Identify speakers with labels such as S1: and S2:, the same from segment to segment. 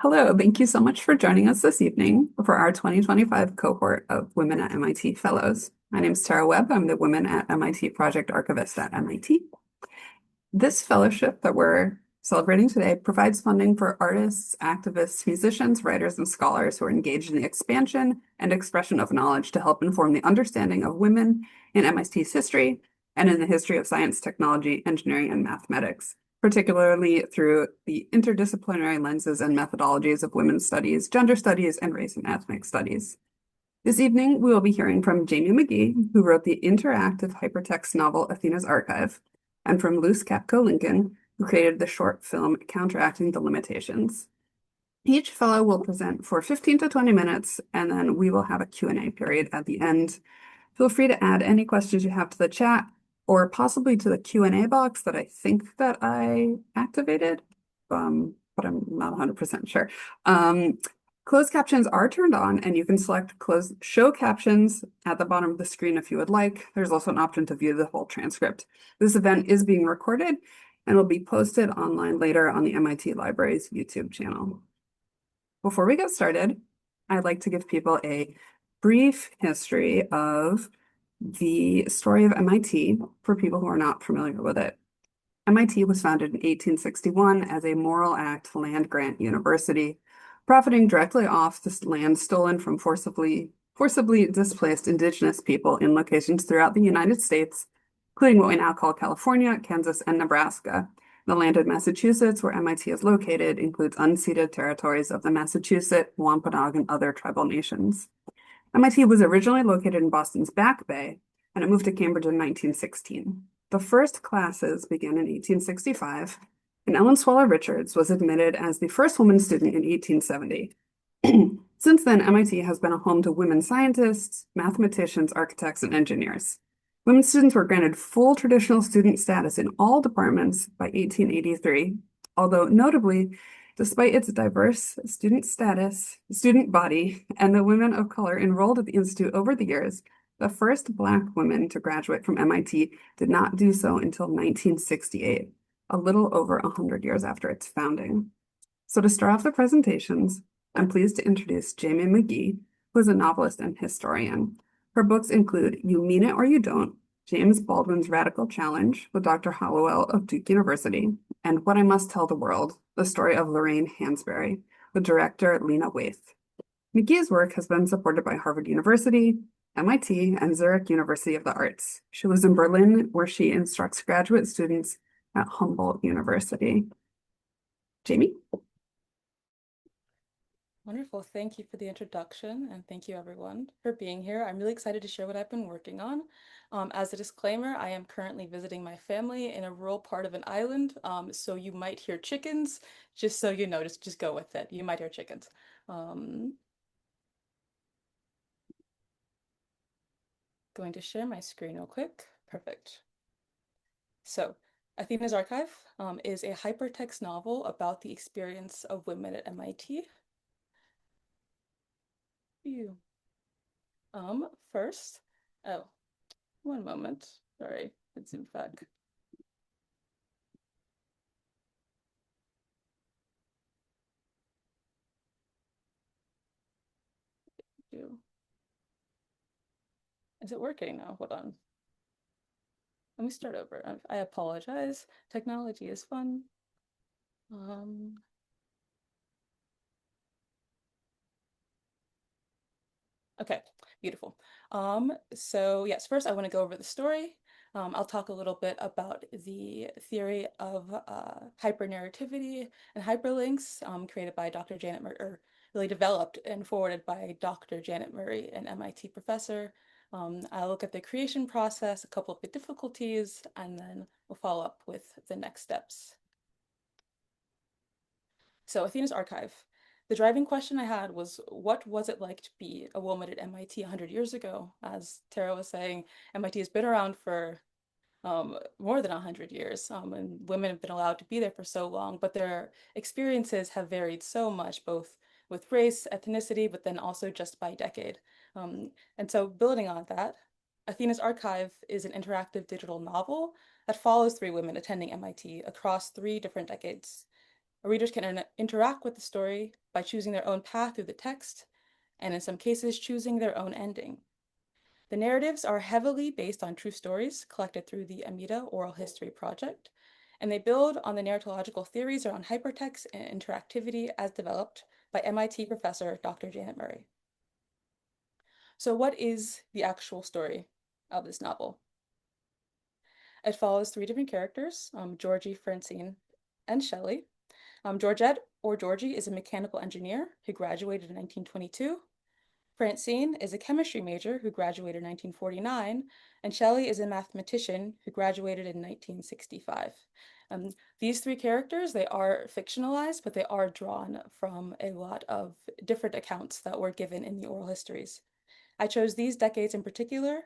S1: Hello, thank you so much for joining us this evening for our 2025 cohort of Women at MIT Fellows. My name is Tara Webb. I'm the Women at MIT Project Archivist at MIT. This fellowship that we're celebrating today provides funding for artists, activists, musicians, writers, and scholars who are engaged in the expansion and expression of knowledge to help inform the understanding of women in MIT's history and in the history of science, technology, engineering, and mathematics, particularly through the interdisciplinary lenses and methodologies of women's studies, gender studies, and race and ethnic studies. This evening, we will be hearing from Jamie McGhee, who wrote the interactive hypertext novel Athena's Archive, and from Luce Capco Lincoln, who created the short film Counteracting the Limitations. Each fellow will present for 15 to 20 minutes, and then we will have a Q&A period at the end. Feel free to add any questions you have to the chat or possibly to the Q&A box that I think that I activated, but I'm not 100% sure. Closed captions are turned on, and you can select show captions at the bottom of the screen if you would like. There's also an option to view the whole transcript. This event is being recorded and will be posted online later on the MIT Library's YouTube channel. Before we get started, I'd like to give people a brief history of the story of MIT for people who are not familiar with it. MIT was founded in 1861 as a Morrill Act land-grant university, profiting directly off the land stolen from forcibly displaced indigenous people in locations throughout the United States, including what we now call California, Kansas, and Nebraska. The land in Massachusetts, where MIT is located, includes unceded territories of the Massachusetts, Wampanoag, and other tribal nations. MIT was originally located in Boston's Back Bay, and it moved to Cambridge in 1916. The first classes began in 1865, and Ellen Swallow Richards was admitted as the first woman student in 1870. Since then, MIT has been a home to women scientists, mathematicians, architects, and engineers. Women students were granted full traditional student status in all departments by 1883, although notably, despite its diverse student body, and the women of color enrolled at the institute over the years, the first Black women to graduate from MIT did not do so until 1968, a little over 100 years after its founding. So to start off the presentations, I'm pleased to introduce Jamie McGhee, who is a novelist and historian. Her books include You Mean It or You Don't, James Baldwin's Radical Challenge with Dr. Hollowell of Duke University, and What I Must Tell the World, the story of Lorraine Hansberry, with director Lena Waithe. McGhee's work has been supported by Harvard University, MIT, and Zurich University of the Arts. She lives in Berlin, where she instructs graduate students at Humboldt University. Jamie?
S2: Wonderful. Thank you for the introduction, and thank you everyone for being here. I'm really excited to share what I've been working on. As a disclaimer, I am currently visiting my family in a rural part of an island, so you might hear chickens, just so you know, just go with it. You might hear chickens. Going to share my screen real quick. Perfect. So, Athena's Archive is a hypertext novel about the experience of women at MIT. First, oh, one moment. Sorry, it zoomed back. Is it working now? Hold on. Let me start over. I apologize. Technology is fun. Okay, beautiful. So yes, first I want to go over the story. I'll talk a little bit about the theory of hypernarrativity and hyperlinks created by Dr. Janet Murray, or really developed and forwarded by Dr. Janet Murray, an MIT professor. I'll look at the creation process, a couple of the difficulties, and then we'll follow up with the next steps. So Athena's Archive. The driving question I had was, what was it like to be a woman at MIT 100 years ago? As Tara was saying, MIT has been around for more than 100 years, and women have been allowed to be there for so long, but their experiences have varied so much, both with race, ethnicity, but then also just by decade. And so building on that, Athena's Archive is an interactive digital novel that follows three women attending MIT across three different decades. Readers can interact with the story by choosing their own path through the text, and in some cases, choosing their own ending. The narratives are heavily based on true stories collected through the Amida Oral History Project, and they build on the narratological theories around hypertext and interactivity as developed by MIT professor Dr. Janet Murray. So what is the actual story of this novel? It follows three different characters, Georgie, Francine, and Shelley. Georgette, or Georgie, is a mechanical engineer who graduated in 1922. Francine is a chemistry major who graduated in 1949, and Shelley is a mathematician who graduated in 1965. These three characters, they are fictionalized, but they are drawn from a lot of different accounts that were given in the oral histories. I chose these decades in particular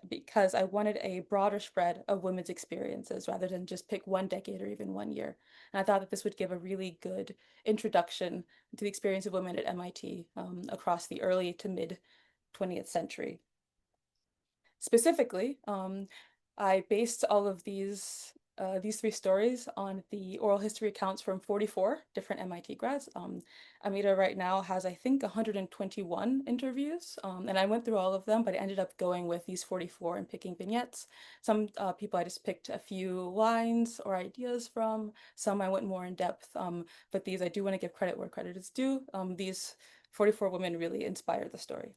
S2: because I wanted a broader spread of women's experiences rather than just pick one decade or even one year. And I thought that this would give a really good introduction to the experience of women at MIT across the early to mid 20th century. Specifically, I based all of these three stories on the oral history accounts from 44 different MIT grads. Amida right now has, I think, 121 interviews, and I went through all of them, but I ended up going with these 44 and picking vignettes. Some people I just picked a few lines or ideas from. Some I went more in depth, but these I do want to give credit where credit is due. These 44 women really inspired the story.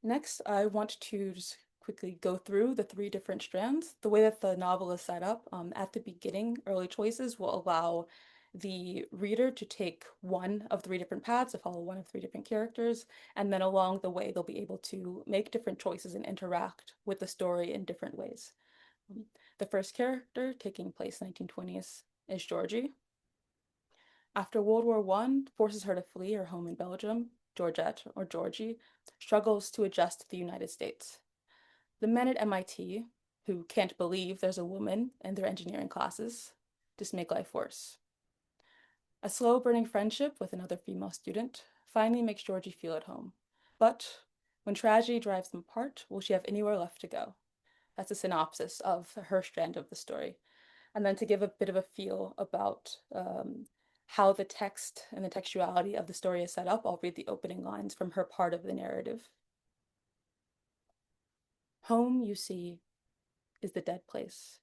S2: Next, I want to just quickly go through the three different strands. The way that the novel is set up, at the beginning, early choices will allow the reader to take one of three different paths, to follow one of three different characters, and then along the way, they'll be able to make different choices and interact with the story in different ways. The first character, taking place 1920s, is Georgie. After World War I forces her to flee her home in Belgium, Georgette, or Georgie, struggles to adjust to the United States. The men at MIT, who can't believe there's a woman in their engineering classes, just make life worse. A slow-burning friendship with another female student finally makes Georgie feel at home. But when tragedy drives them apart, will she have anywhere left to go? That's a synopsis of her strand of the story. And then to give a bit of a feel about how the text and the textuality of the story is set up, I'll read the opening lines from her part of the narrative. Home, you see, is the dead place.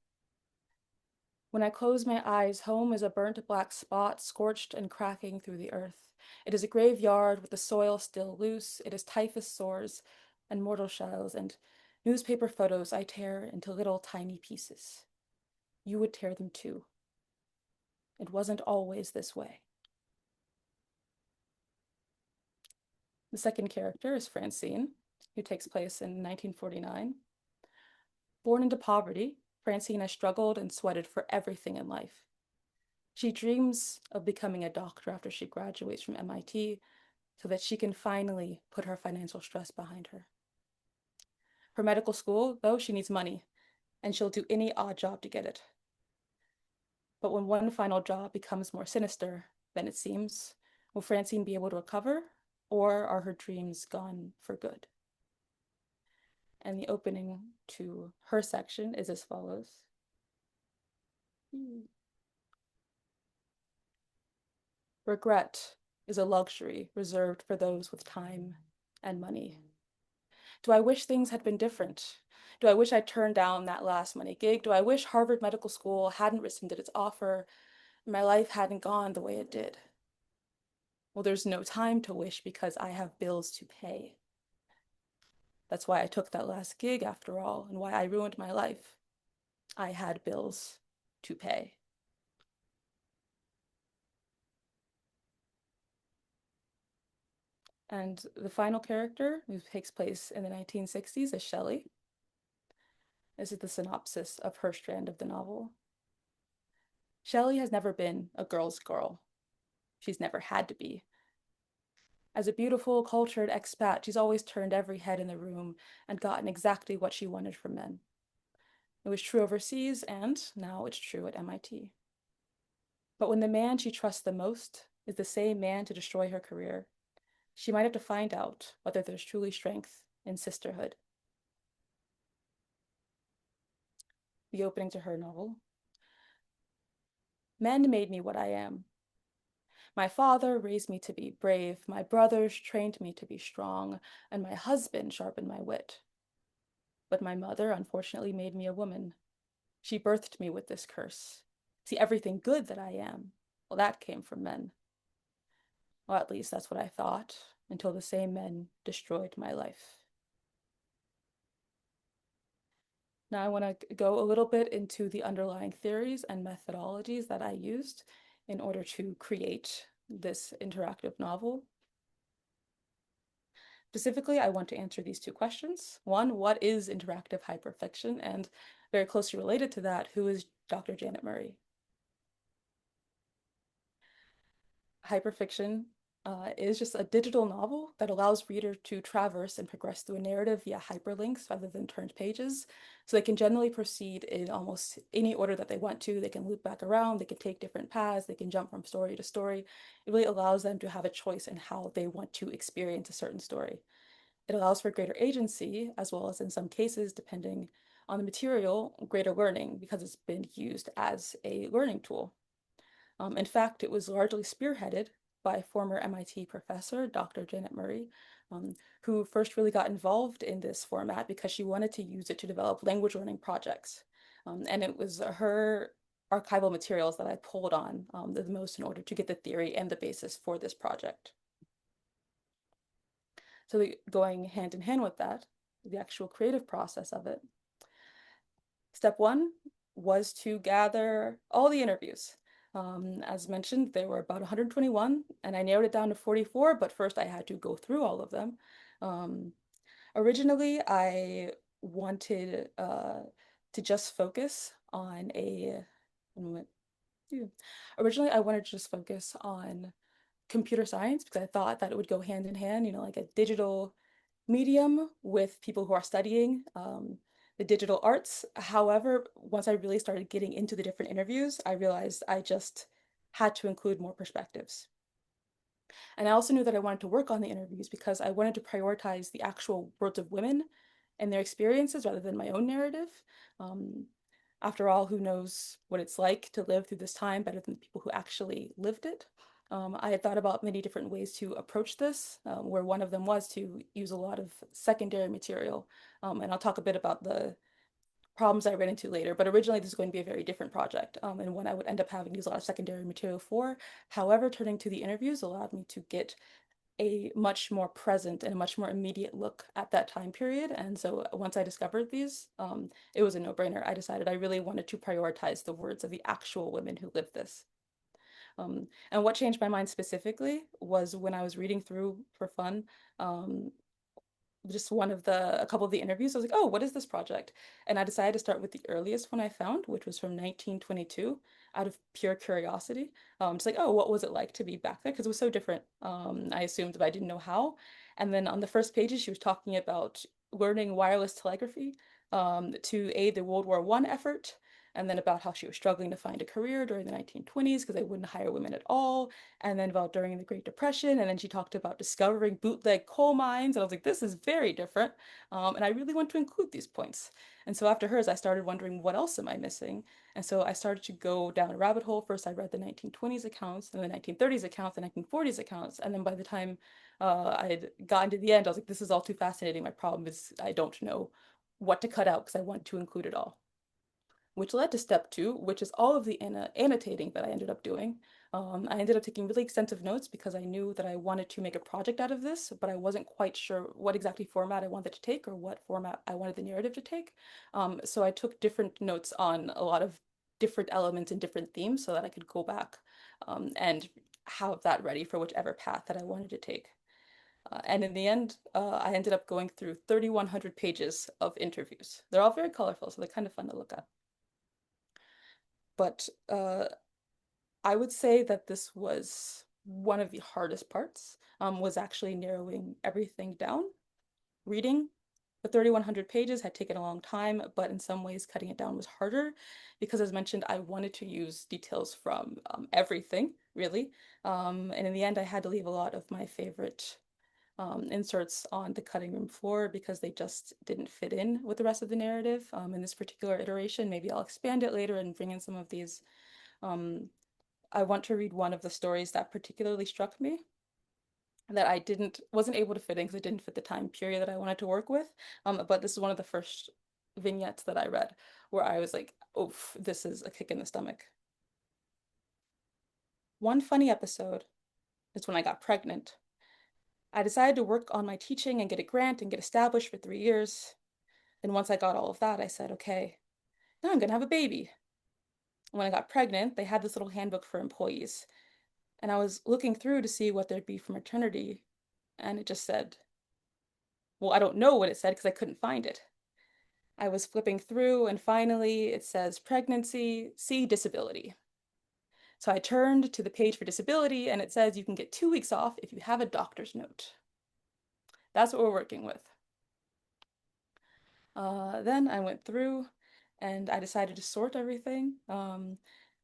S2: When I close my eyes, home is a burnt black spot, scorched and cracking through the earth. It is a graveyard with the soil still loose. It is typhus sores and mortal shells and newspaper photos I tear into little tiny pieces. You would tear them too. It wasn't always this way. The second character is Francine, who takes place in 1949. Born into poverty, Francine has struggled and sweated for everything in life. She dreams of becoming a doctor after she graduates from MIT so that she can finally put her financial stress behind her. For medical school, though, she needs money, and she'll do any odd job to get it. But when one final job becomes more sinister than it seems, will Francine be able to recover, or are her dreams gone for good? And the opening to her section is as follows. Regret is a luxury reserved for those with time and money. Do I wish things had been different? Do I wish I'd turned down that last money gig? Do I wish Harvard Medical School hadn't rescinded its offer and my life hadn't gone the way it did? Well, there's no time to wish because I have bills to pay. That's why I took that last gig after all, and why I ruined my life. I had bills to pay. And the final character, who takes place in the 1960s, is Shelley. This is the synopsis of her strand of the novel. Shelley has never been a girl's girl. She's never had to be. As a beautiful, cultured expat, she's always turned every head in the room and gotten exactly what she wanted from men. It was true overseas, and now it's true at MIT. But when the man she trusts the most is the same man to destroy her career, she might have to find out whether there's truly strength in sisterhood. The opening to her novel. Men made me what I am. My father raised me to be brave, my brothers trained me to be strong, and my husband sharpened my wit. But my mother unfortunately made me a woman. She birthed me with this curse. See, everything good that I am, well, that came from men. Well, at least that's what I thought, until the same men destroyed my life. Now I want to go a little bit into the underlying theories and methodologies that I used in order to create this interactive novel. Specifically, I want to answer these two questions. One, what is interactive hyperfiction? And very closely related to that, who is Dr. Janet Murray? Hyperfiction is just a digital novel that allows reader to traverse and progress through a narrative via hyperlinks rather than turned pages. So they can generally proceed in almost any order that they want to. They can loop back around, they can take different paths, they can jump from story to story. It really allows them to have a choice in how they want to experience a certain story. It allows for greater agency, as well as in some cases, depending on the material, greater learning because it's been used as a learning tool. In fact, it was largely spearheaded by former MIT professor, Dr. Janet Murray, who first really got involved in this format because she wanted to use it to develop language learning projects. And it was her archival materials that I pulled on the most in order to get the theory and the basis for this project. So going hand in hand with that, the actual creative process of it. Step one was to gather all the interviews. As mentioned, there were about 121, and I narrowed it down to 44, but first I had to go through all of them. Um, Originally, I wanted to just focus on a, originally I wanted to just focus on computer science because I thought that it would go hand in hand, like a digital medium with people who are studying the digital arts. However, once I really started getting into the different interviews, I realized I just had to include more perspectives. And I also knew that I wanted to work on the interviews because I wanted to prioritize the actual words of women and their experiences rather than my own narrative. Um, After all, who knows what it's like to live through this time better than the people who actually lived it? I had thought about many different ways to approach this, where one of them was to use a lot of secondary material. And I'll talk a bit about the problems I ran into later, but originally this is going to be a very different project and one I would end up having to use a lot of secondary material for. However, turning to the interviews allowed me to get a much more present and a much more immediate look at that time period. And so once I discovered these, it was a no-brainer. I decided I really wanted to prioritize the words of the actual women who lived this. And what changed my mind specifically was when I was reading through for fun, um, just a couple of the interviews. I was like, oh, what is this project? And I decided to start with the earliest one I found, which was from 1922, out of pure curiosity. Just like, oh, what was it like to be back there? Because it was so different. I assumed, but I didn't know how. And then on the first pages, she was talking about learning wireless telegraphy to aid the World War I effort, and then about how she was struggling to find a career during the 1920s because they wouldn't hire women at all, and then about during the Great Depression, and then she talked about discovering bootleg coal mines, and I was like, this is very different, and I really want to include these points. And so after hers, I started wondering, what else am I missing? And so I started to go down a rabbit hole. First, I read the 1920s accounts, and the 1930s accounts, the 1940s accounts, and then by the time I had gotten to the end, I was like, this is all too fascinating. My problem is I don't know what to cut out because I want to include it all, which led to step two, which is all of the annotating that I ended up doing. I ended up taking really extensive notes because I knew that I wanted to make a project out of this, but I wasn't quite sure what exactly format I wanted to take or what format I wanted the narrative to take. So I took different notes on a lot of different elements and different themes so that I could go back and have that ready for whichever path that I wanted to take. And in the end, I ended up going through 3,100 pages of interviews. They're all very colorful, so they're kind of fun to look at. But I would say that this was one of the hardest parts, was actually narrowing everything down. Reading the 3,100 pages had taken a long time, but in some ways cutting it down was harder because, as mentioned, I wanted to use details from everything, really. And in the end, I had to leave a lot of my favorite inserts on the cutting room floor because they just didn't fit in with the rest of the narrative in this particular iteration. Maybe I'll expand it later and bring in some of these I want to read one of the stories that particularly struck me that I wasn't able to fit in because it didn't fit the time period that I wanted to work with. But this is one of the first vignettes that I read where I was like, oof, this is a kick in the stomach. One funny episode is when I got pregnant. I decided to work on my teaching and get a grant and get established for 3 years. And once I got all of that, I said, okay, now I'm gonna have a baby. When I got pregnant, they had this little handbook for employees. And I was looking through to see what there'd be for maternity. And it just said, well, I don't know what it said because I couldn't find it. I was flipping through and finally it says pregnancy, see disability. So I turned to the page for disability and it says you can get 2 weeks off if you have a doctor's note. That's what we're working with. Then I went through and I decided to sort everything.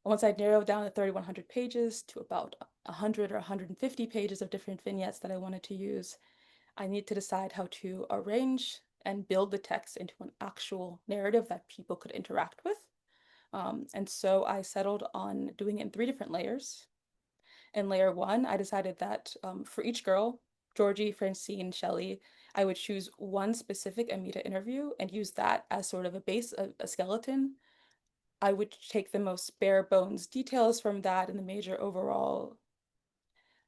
S2: Once I'd narrowed down the 3,100 pages to about 100 or 150 pages of different vignettes that I wanted to use, I need to decide how to arrange and build the text into an actual narrative that people could interact with. And so I settled on doing it in 3 different layers. In layer one, I decided that for each girl, Georgie, Francine, Shelley, I would choose one specific Amita interview and use that as sort of a base, a skeleton. I would take the most bare bones details from that and the major overall,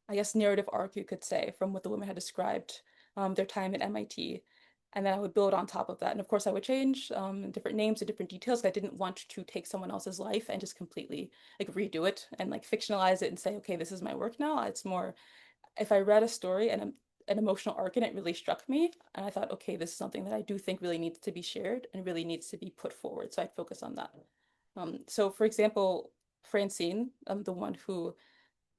S2: I guess, narrative arc, you could say, from what the women had described their time at MIT. And then I would build on top of that. And of course, I would change different names and different details. I didn't want to take someone else's life and just completely like redo it and like fictionalize it and say, okay, this is my work now. It's more if I read a story and an emotional arc in it really struck me, and I thought, okay, this is something that I do think really needs to be shared and really needs to be put forward. So I'd focus on that. So for example, Francine, the one who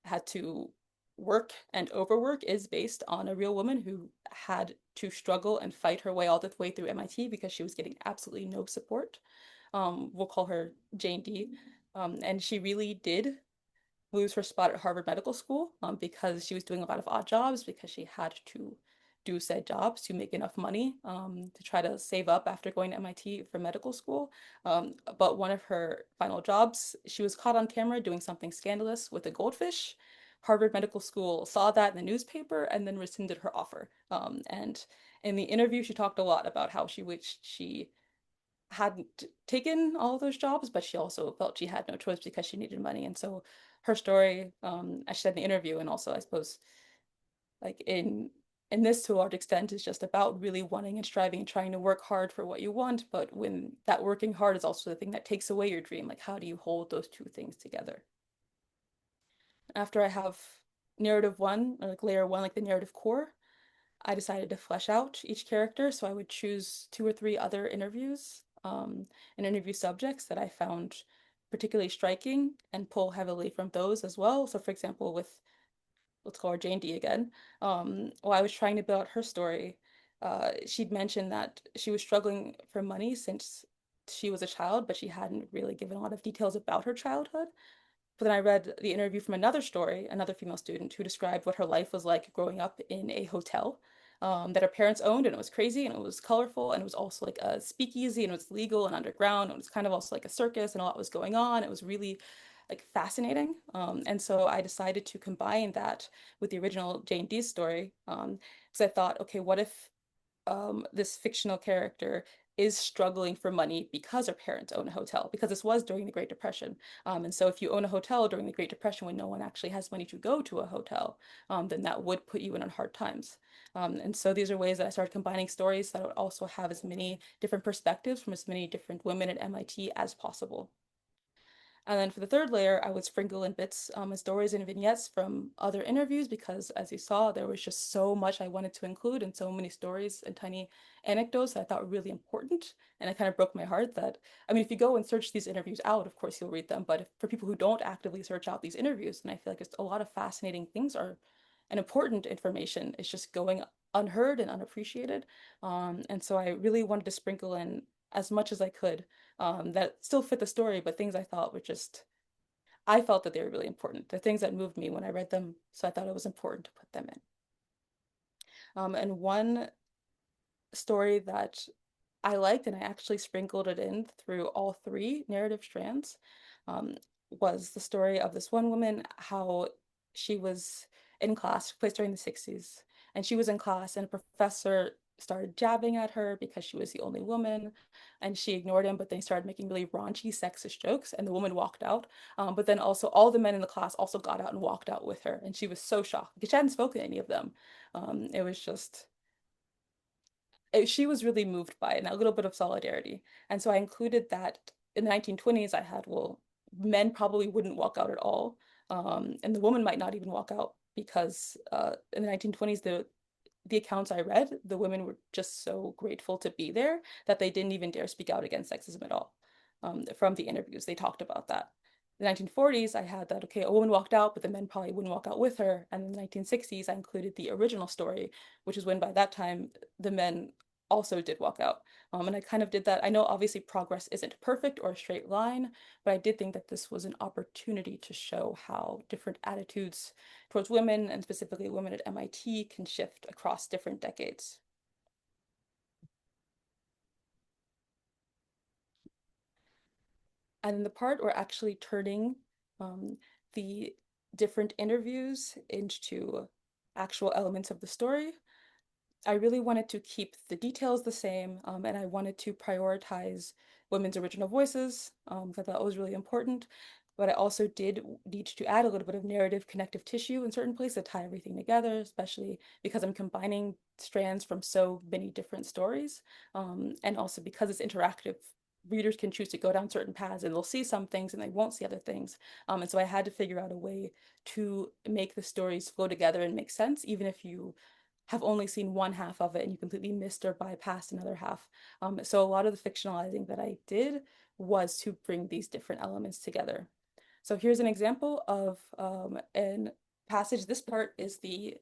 S2: had to work and overwork, is based on a real woman who had to struggle and fight her way all the way through MIT because she was getting absolutely no support. We'll call her Jane D. And she really did lose her spot at Harvard Medical School because she was doing a lot of odd jobs because she had to do said jobs to make enough money to try to save up after going to MIT for medical school. But one of her final jobs, she was caught on camera doing something scandalous with a goldfish. Harvard Medical School saw that in the newspaper and then rescinded her offer. And in the interview, she talked a lot about how she wished she hadn't taken all of those jobs, but she also felt she had no choice because she needed money. And so her story, as she said in the interview, and also I suppose like in this to a large extent is just about really wanting and striving and trying to work hard for what you want. But when that working hard is also the thing that takes away your dream, like how do you hold those two things together? After I have narrative one, or like layer one, like the narrative core, I decided to flesh out each character. So I would choose 2 or 3 other interviews and interview subjects that I found particularly striking and pull heavily from those as well. So, for example, with let's call her Jane D again, while I was trying to build out her story, she'd mentioned that she was struggling for money since she was a child, but she hadn't really given a lot of details about her childhood. But then I read the interview from another story, another female student who described what her life was like growing up in a hotel that her parents owned, and it was crazy and it was colorful and it was also like a speakeasy and it was legal and underground and it was kind of also like a circus and a lot was going on. It was really like fascinating. And so I decided to combine that with the original Jane Dee's story because I thought, okay, what if this fictional character is struggling for money because her parents own a hotel, because this was during the Great Depression. And so if you own a hotel during the Great Depression when no one actually has money to go to a hotel, then that would put you in on hard times. And so these are ways that I started combining stories that would also have as many different perspectives from as many different women at MIT as possible. And then for the third layer, I would sprinkle in bits and stories and vignettes from other interviews because, as you saw, there was just so much I wanted to include and so many stories and tiny anecdotes that I thought were really important. And it kind of broke my heart that, I mean, if you go and search these interviews out, of course you'll read them. But if, for people who don't actively search out these interviews, and I feel like it's a lot of fascinating things are and important information is just going unheard and unappreciated. And so I really wanted to sprinkle in as much as I could that still fit the story, but things I thought were just, I felt that they were really important. The things that moved me when I read them, so I thought it was important to put them in. And one story that I liked, and I actually sprinkled it in through all 3 narrative strands, um, was the story of this one woman, how she was in class, placed during the 60s, and she was in class, and a professor started jabbing at her because she was the only woman, and she ignored him, but then he started making really raunchy, sexist jokes, and the woman walked out. But then also all the men in the class also got out and walked out with her, and she was so shocked because she hadn't spoken to any of them. It was just she was really moved by it and a little bit of solidarity. And so I included that in the 1920s. I had, well, men probably wouldn't walk out at all. And the woman might not even walk out because in the 1920s, the accounts I read, the women were just so grateful to be there that they didn't even dare speak out against sexism at all. From the interviews, they talked about that. In the 1940s, I had that, okay, a woman walked out, but the men probably wouldn't walk out with her. And in the 1960s, I included the original story, which is when by that time the men also did walk out. And I kind of did that. I know obviously progress isn't perfect or a straight line, but I did think that this was an opportunity to show how different attitudes towards women, and specifically women at MIT, can shift across different decades. And in the part we're actually turning the different interviews into actual elements of the story. I really wanted to keep the details the same, and I wanted to prioritize women's original voices. That was really important. But I also did need to add a little bit of narrative connective tissue in certain places to tie everything together, especially because I'm combining strands from so many different stories. And also because it's interactive, readers can choose to go down certain paths and they'll see some things and they won't see other things. And so I had to figure out a way to make the stories flow together and make sense, even if you have only seen one half of it and you completely missed or bypassed another half. So a lot of the fictionalizing that I did was to bring these different elements together. So here's an example of an passage. This part is the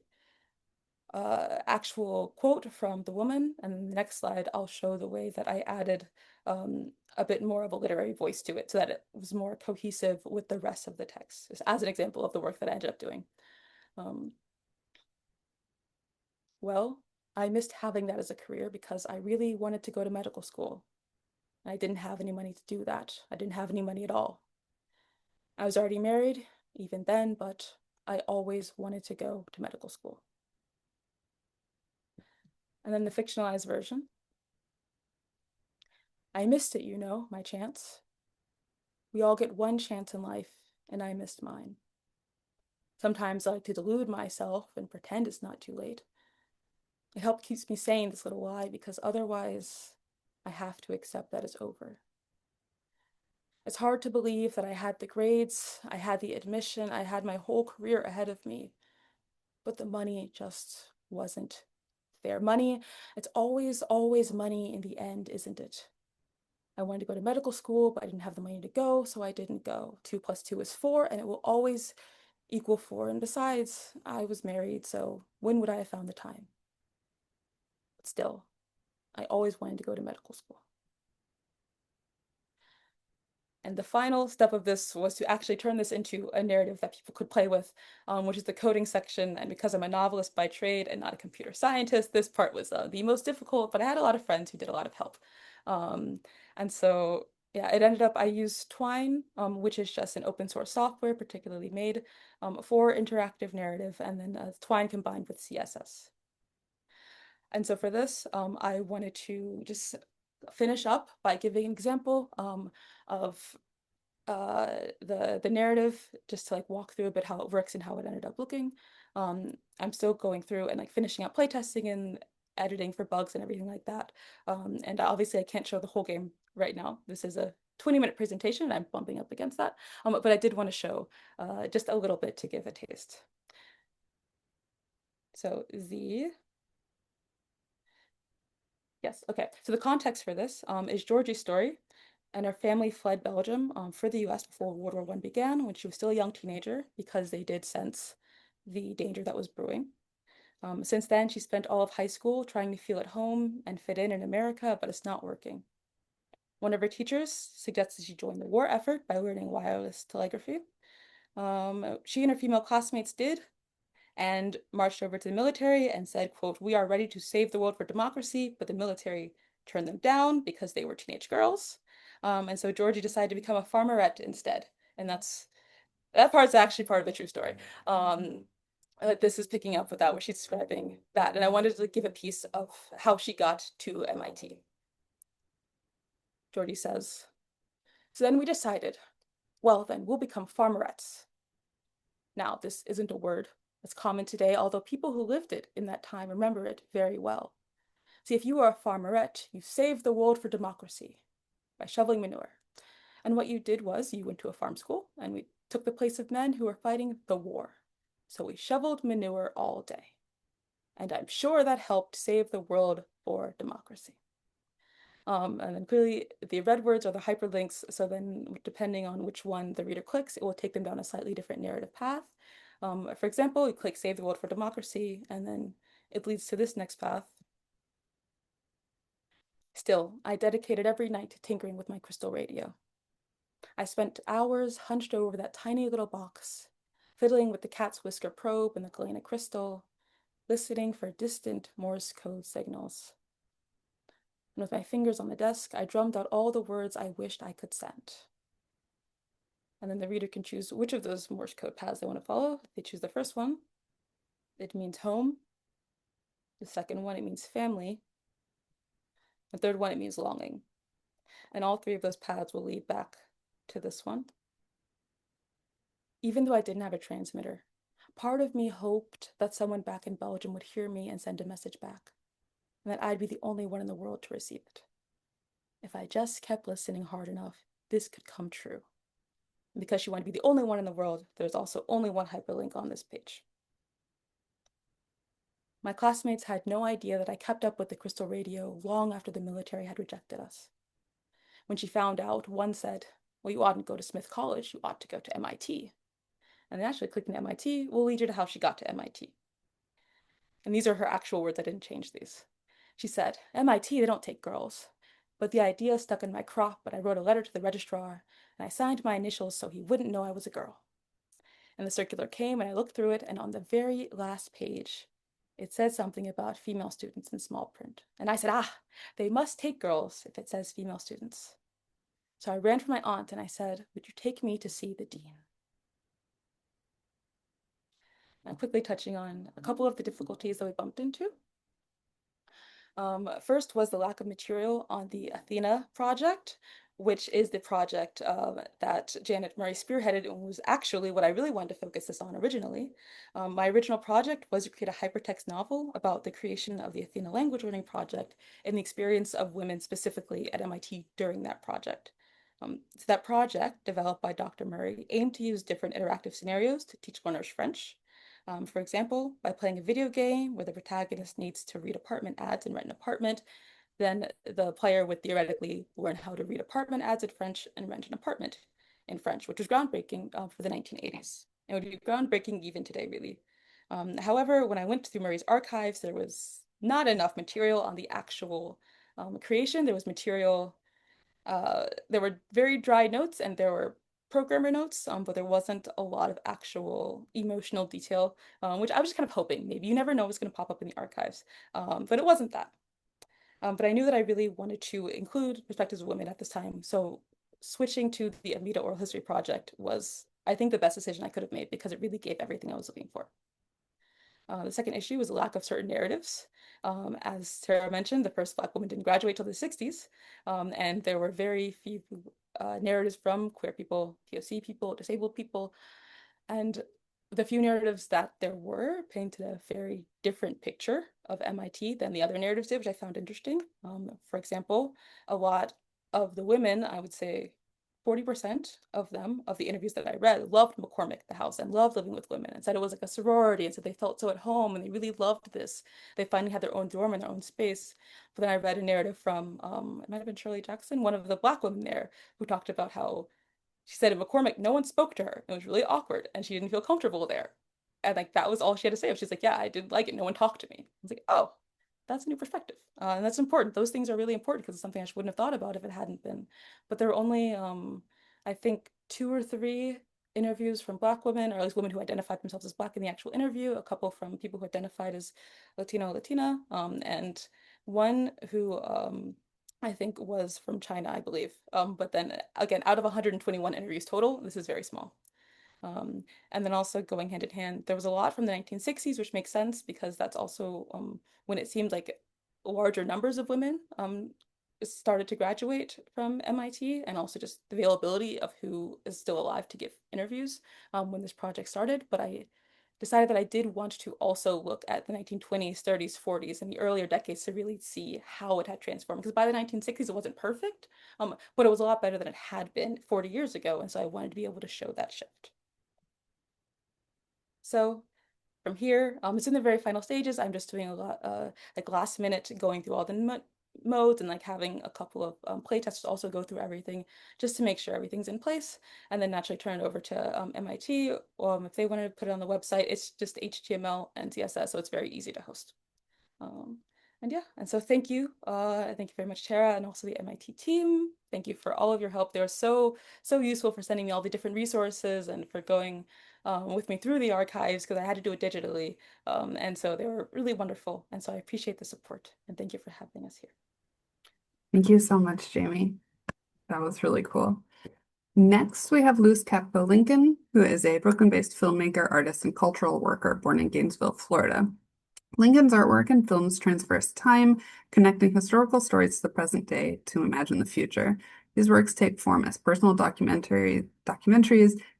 S2: actual quote from the woman, and in the next slide, I'll show the way that I added a bit more of a literary voice to it so that it was more cohesive with the rest of the text, just as an example of the work that I ended up doing. Um, Well, I missed having that as a career because I really wanted to go to medical school. I didn't have any money to do that. I didn't have any money at all. I was already married even then, but I always wanted to go to medical school. And then the fictionalized version. I missed it, my chance. We all get one chance in life, and I missed mine. Sometimes I like to delude myself and pretend it's not too late. It helps keeps me sane this little while because otherwise I have to accept that it's over. It's hard to believe that I had the grades, I had the admission, I had my whole career ahead of me, but the money just wasn't there. Money, it's always, always money in the end, isn't it? I wanted to go to medical school, but I didn't have the money to go, so I didn't go. 2 plus 2 is 4, and it will always equal 4. And besides, I was married, so when would I have found the time? But still, I always wanted to go to medical school. And the final step of this was to actually turn this into a narrative that people could play with, which is the coding section. And because I'm a novelist by trade and not a computer scientist, this part was the most difficult, but I had a lot of friends who did a lot of help. Um, and so, yeah, it ended up, I used Twine, which is just an open source software particularly made for interactive narrative, and then Twine combined with CSS. And so for this, I wanted to just finish up by giving an example of the narrative, just to like walk through a bit how it works and how it ended up looking. I'm still going through and like finishing up playtesting and editing for bugs and everything like that. And obviously I can't show the whole game right now. This is a 20-minute presentation and I'm bumping up against that. But I did want to show just a little bit to give a taste. So yes, okay. So the context for this is Georgie's story, and her family fled Belgium for the US before World War I began, when she was still a young teenager, because they did sense the danger that was brewing. Since then, she spent all of high school trying to feel at home and fit in America, but it's not working. One of her teachers suggested she join the war effort by learning wireless telegraphy. She and her female classmates did, and marched over to the military and said, quote, "We are ready to save the world for democracy," but the military turned them down because they were teenage girls. And so Georgie decided to become a farmerette instead. And that part's actually part of the true story. Um, this is picking up with that, where she's describing that. And I wanted to give a piece of how she got to MIT. Geordie says, so then we decided, well, then we'll become farmerettes. Now, this isn't a word that's common today, although people who lived it in that time remember it very well. See, if you are a farmerette, you saved the world for democracy by shoveling manure. And what you did was you went to a farm school and we took the place of men who were fighting the war. So we shoveled manure all day. And I'm sure that helped save the world for democracy. And then clearly the red words are the hyperlinks. So then depending on which one the reader clicks, it will take them down a slightly different narrative path. For example, you click Save the World for Democracy, and then it leads to this next path. Still, I dedicated every night to tinkering with my crystal radio. I spent hours hunched over that tiny little box, fiddling with the cat's whisker probe and the Galena crystal, listening for distant Morse code signals. And with my fingers on the desk, I drummed out all the words I wished I could send. And then the reader can choose which of those Morse code paths they want to follow. If they choose the first one, it means home. The second one, it means family. The third one, it means longing. And all three of those paths will lead back to this one. Even though I didn't have a transmitter, part of me hoped that someone back in Belgium would hear me and send a message back, and that I'd be the only one in the world to receive it. If I just kept listening hard enough, this could come true. And because she wanted to be the only one in the world, there's also only one hyperlink on this page. My classmates had no idea that I kept up with the crystal radio long after the military had rejected us. When she found out, one said, well, you oughtn't go to Smith College, you ought to go to MIT. And actually clicking MIT will lead you to how she got to MIT. And these are her actual words, I didn't change these. She said, MIT, they don't take girls. But the idea stuck in my crop, but I wrote a letter to the registrar, and I signed my initials so he wouldn't know I was a girl. And the circular came, and I looked through it, and on the very last page, it said something about female students in small print. And I said, they must take girls if it says female students. So I ran for my aunt, and I said, would you take me to see the dean? I'm quickly touching on a couple of the difficulties that we bumped into. First was the lack of material on the Athena project, which is the project that Janet Murray spearheaded and was actually what I really wanted to focus this on originally. My original project was to create a hypertext novel about the creation of the Athena language learning project and the experience of women specifically at MIT during that project. So that project, developed by Dr. Murray, aimed to use different interactive scenarios to teach learners French. For example, by playing a video game where the protagonist needs to read apartment ads and rent an apartment, then the player would theoretically learn how to read apartment ads in French and rent an apartment in French, which was groundbreaking for the 1980s. It would be groundbreaking even today, really. However, when I went through Murray's archives, there was not enough material on the actual creation. There was material, there were very dry notes and there were programmer notes, but there wasn't a lot of actual emotional detail, which I was just kind of hoping maybe you never know what's going to pop up in the archives, but it wasn't that. But I knew that I really wanted to include perspectives of women at this time, so switching to the Amida Oral History Project was, I think, the best decision I could have made because it really gave everything I was looking for. The second issue was a lack of certain narratives. As Sarah mentioned, the first Black woman didn't graduate till the 60s, and there were very few narratives from queer people, POC people, disabled people, and the few narratives that there were painted a very different picture of MIT than the other narratives did, which I found interesting. For example, a lot of the women, I would say 40% of them, of the interviews that I read, loved McCormick, the house, and loved living with women, and said it was like a sorority, and said they felt so at home, and they really loved this. They finally had their own dorm and their own space. But then I read a narrative from, it might have been Shirley Jackson, one of the Black women there, who talked about how she said at McCormick, no one spoke to her. It was really awkward, and she didn't feel comfortable there. And like that was all she had to say. She's like, yeah, I didn't like it. No one talked to me. I was like, oh, that's a new perspective. And that's important. Those things are really important because it's something I wouldn't have thought about if it hadn't been. But there were only, I think, two or three interviews from Black women, or at least women who identified themselves as Black in the actual interview, a couple from people who identified as Latino or Latina, and one who I think was from China, I believe. But then again, out of 121 interviews total, this is very small. Um, and then also going hand in hand, there was a lot from the 1960s, which makes sense because that's also when it seemed like larger numbers of women started to graduate from MIT, and also just the availability of who is still alive to give interviews when this project started. But I decided that I did want to also look at the 1920s, 30s, 40s, and the earlier decades to really see how it had transformed. Because by the 1960s, it wasn't perfect, but it was a lot better than it had been 40 years ago. And so I wanted to be able to show that shift. So from here, it's in the very final stages. I'm just doing a lot, like last minute going through all the modes and like having a couple of play testers also go through everything just to make sure everything's in place, and then naturally turn it over to MIT. If they wanted to put it on the website, it's just HTML and CSS, so it's very easy to host. Um, and yeah, and so thank you very much, Tara, and also the MIT team. Thank you for all of your help. They were so useful for sending me all the different resources and for going with me through the archives because I had to do it digitally. And so they were really wonderful. And so I appreciate the support and thank you for having us here.
S1: Thank you so much, Jamie. That was really cool. Next, we have Luce Capco Lincoln, who is a Brooklyn-based filmmaker, artist, and cultural worker born in Gainesville, Florida. Lincoln's artwork and films traverse time, connecting historical stories to the present day to imagine the future. These works take form as personal documentaries,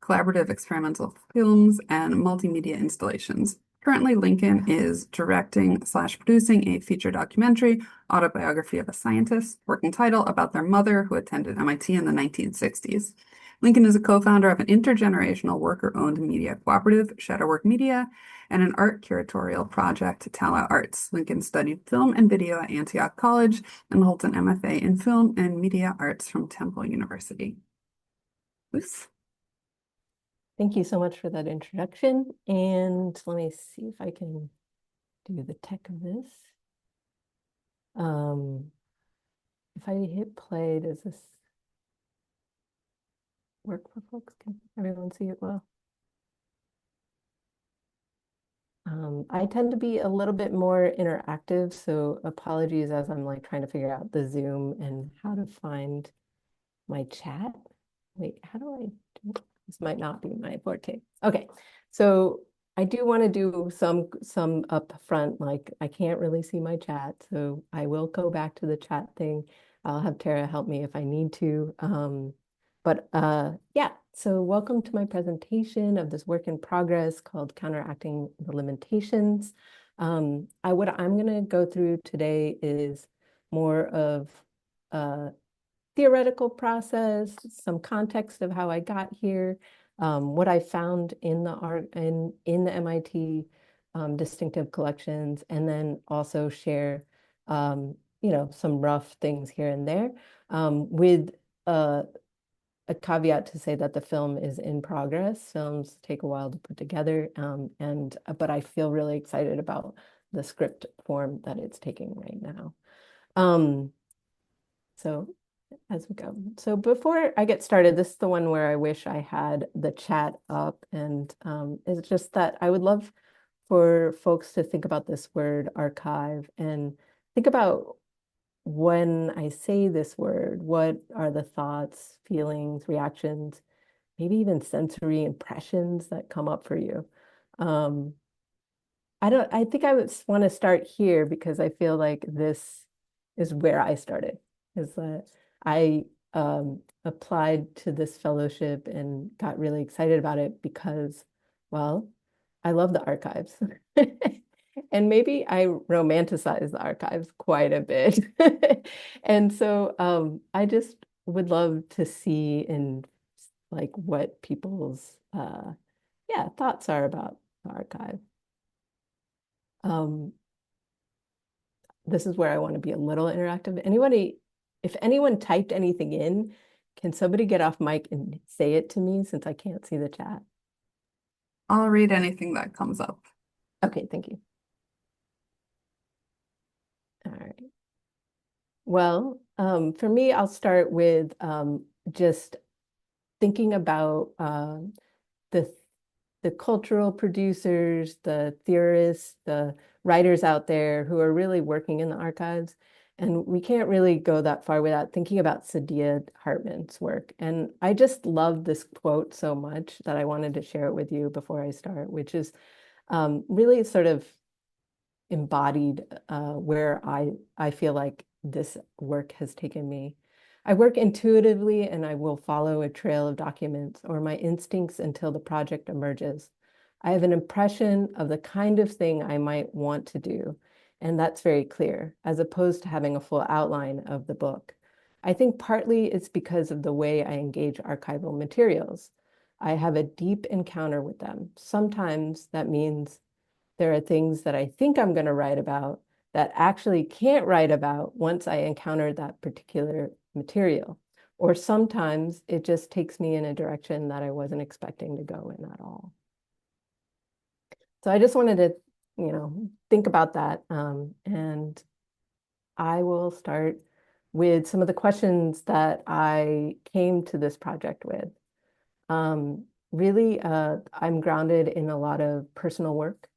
S1: collaborative experimental films, and multimedia installations. Currently, Lincoln is directing/producing a feature documentary, Autobiography of a Scientist, working title about their mother who attended MIT in the 1960s. Lincoln is a co-founder of an intergenerational worker-owned media cooperative, Shadowwork Media, and an art curatorial project, Tala Arts. Lincoln studied film and video at Antioch College and holds an MFA in film and media arts from Temple University. Luce?
S3: Thank you so much for that introduction. And let me see if I can do the tech of this. If I hit play, does this work for folks? Can everyone see it well? I tend to be a little bit more interactive, so apologies as I'm like trying to figure out the Zoom and how to find my chat. Wait, how do I do it? This might not be my forte. Okay, so I do want to do some up front, like I can't really see my chat, so I will go back to the chat thing. I'll have Tara help me if I need to. Yeah, so welcome to my presentation of this work in progress called Counteracting the Limitations. What I'm going to go through today is more of theoretical process, some context of how I got here, what I found in the art and in the MIT distinctive collections, and then also share some rough things here and there with a caveat to say that the film is in progress. Films take a while to put together, but I feel really excited about the script form that it's taking right now. So as we go. So before I get started, this is the one where I wish I had the chat up, and it's just that I would love for folks to think about this word archive and think about when I say this word, what are the thoughts, feelings, reactions, maybe even sensory impressions that come up for you. I think I would want to start here because I feel like this is where I started. Is that I applied to this fellowship and got really excited about it because, well, I love the archives. And maybe I romanticize the archives quite a bit. And so I just would love to see in like what people's thoughts are about the archive. Um, this is where I want to be a little interactive. If anyone typed anything in, can somebody get off mic and say it to me since I can't see the chat?
S1: I'll read anything that comes up.
S3: Okay, thank you. All right. Well, for me, I'll start with just thinking about the the cultural producers, the theorists, the writers out there who are really working in the archives, And we can't really go that far without thinking about Saidiya Hartman's work. And I just love this quote so much that I wanted to share it with you before I start, which is really sort of embodied where I feel like this work has taken me. I work intuitively and I will follow a trail of documents or my instincts until the project emerges. I have an impression of the kind of thing I might want to do, and that's very clear, as opposed to having a full outline of the book. I think partly it's because of the way I engage archival materials. I have a deep encounter with them. Sometimes that means there are things that I think I'm going to write about that actually can't write about once I encounter that particular material. Or sometimes it just takes me in a direction that I wasn't expecting to go in at all. So I just wanted to, think about that. And I will start with some of the questions that I came to this project with. Really, I'm grounded in a lot of personal work,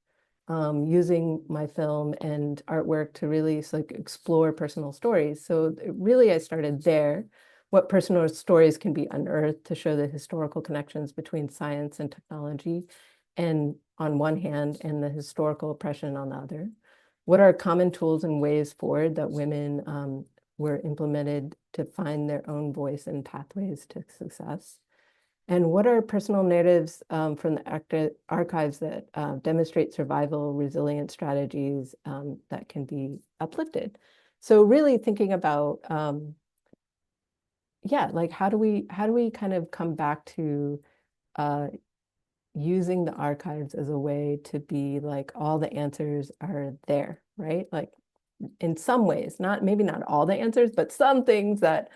S3: using my film and artwork to really explore personal stories. So really, I started there. What personal stories can be unearthed to show the historical connections between science and technology, and on one hand, and the historical oppression on the other. What are common tools and ways forward that women were implemented to find their own voice and pathways to success? And what are personal narratives from the archives that demonstrate survival, resilient strategies that can be uplifted? So really thinking about, like how do we kind of come back to using the archives as a way to be like all the answers are there, right? Like in some ways, maybe not all the answers, but some things that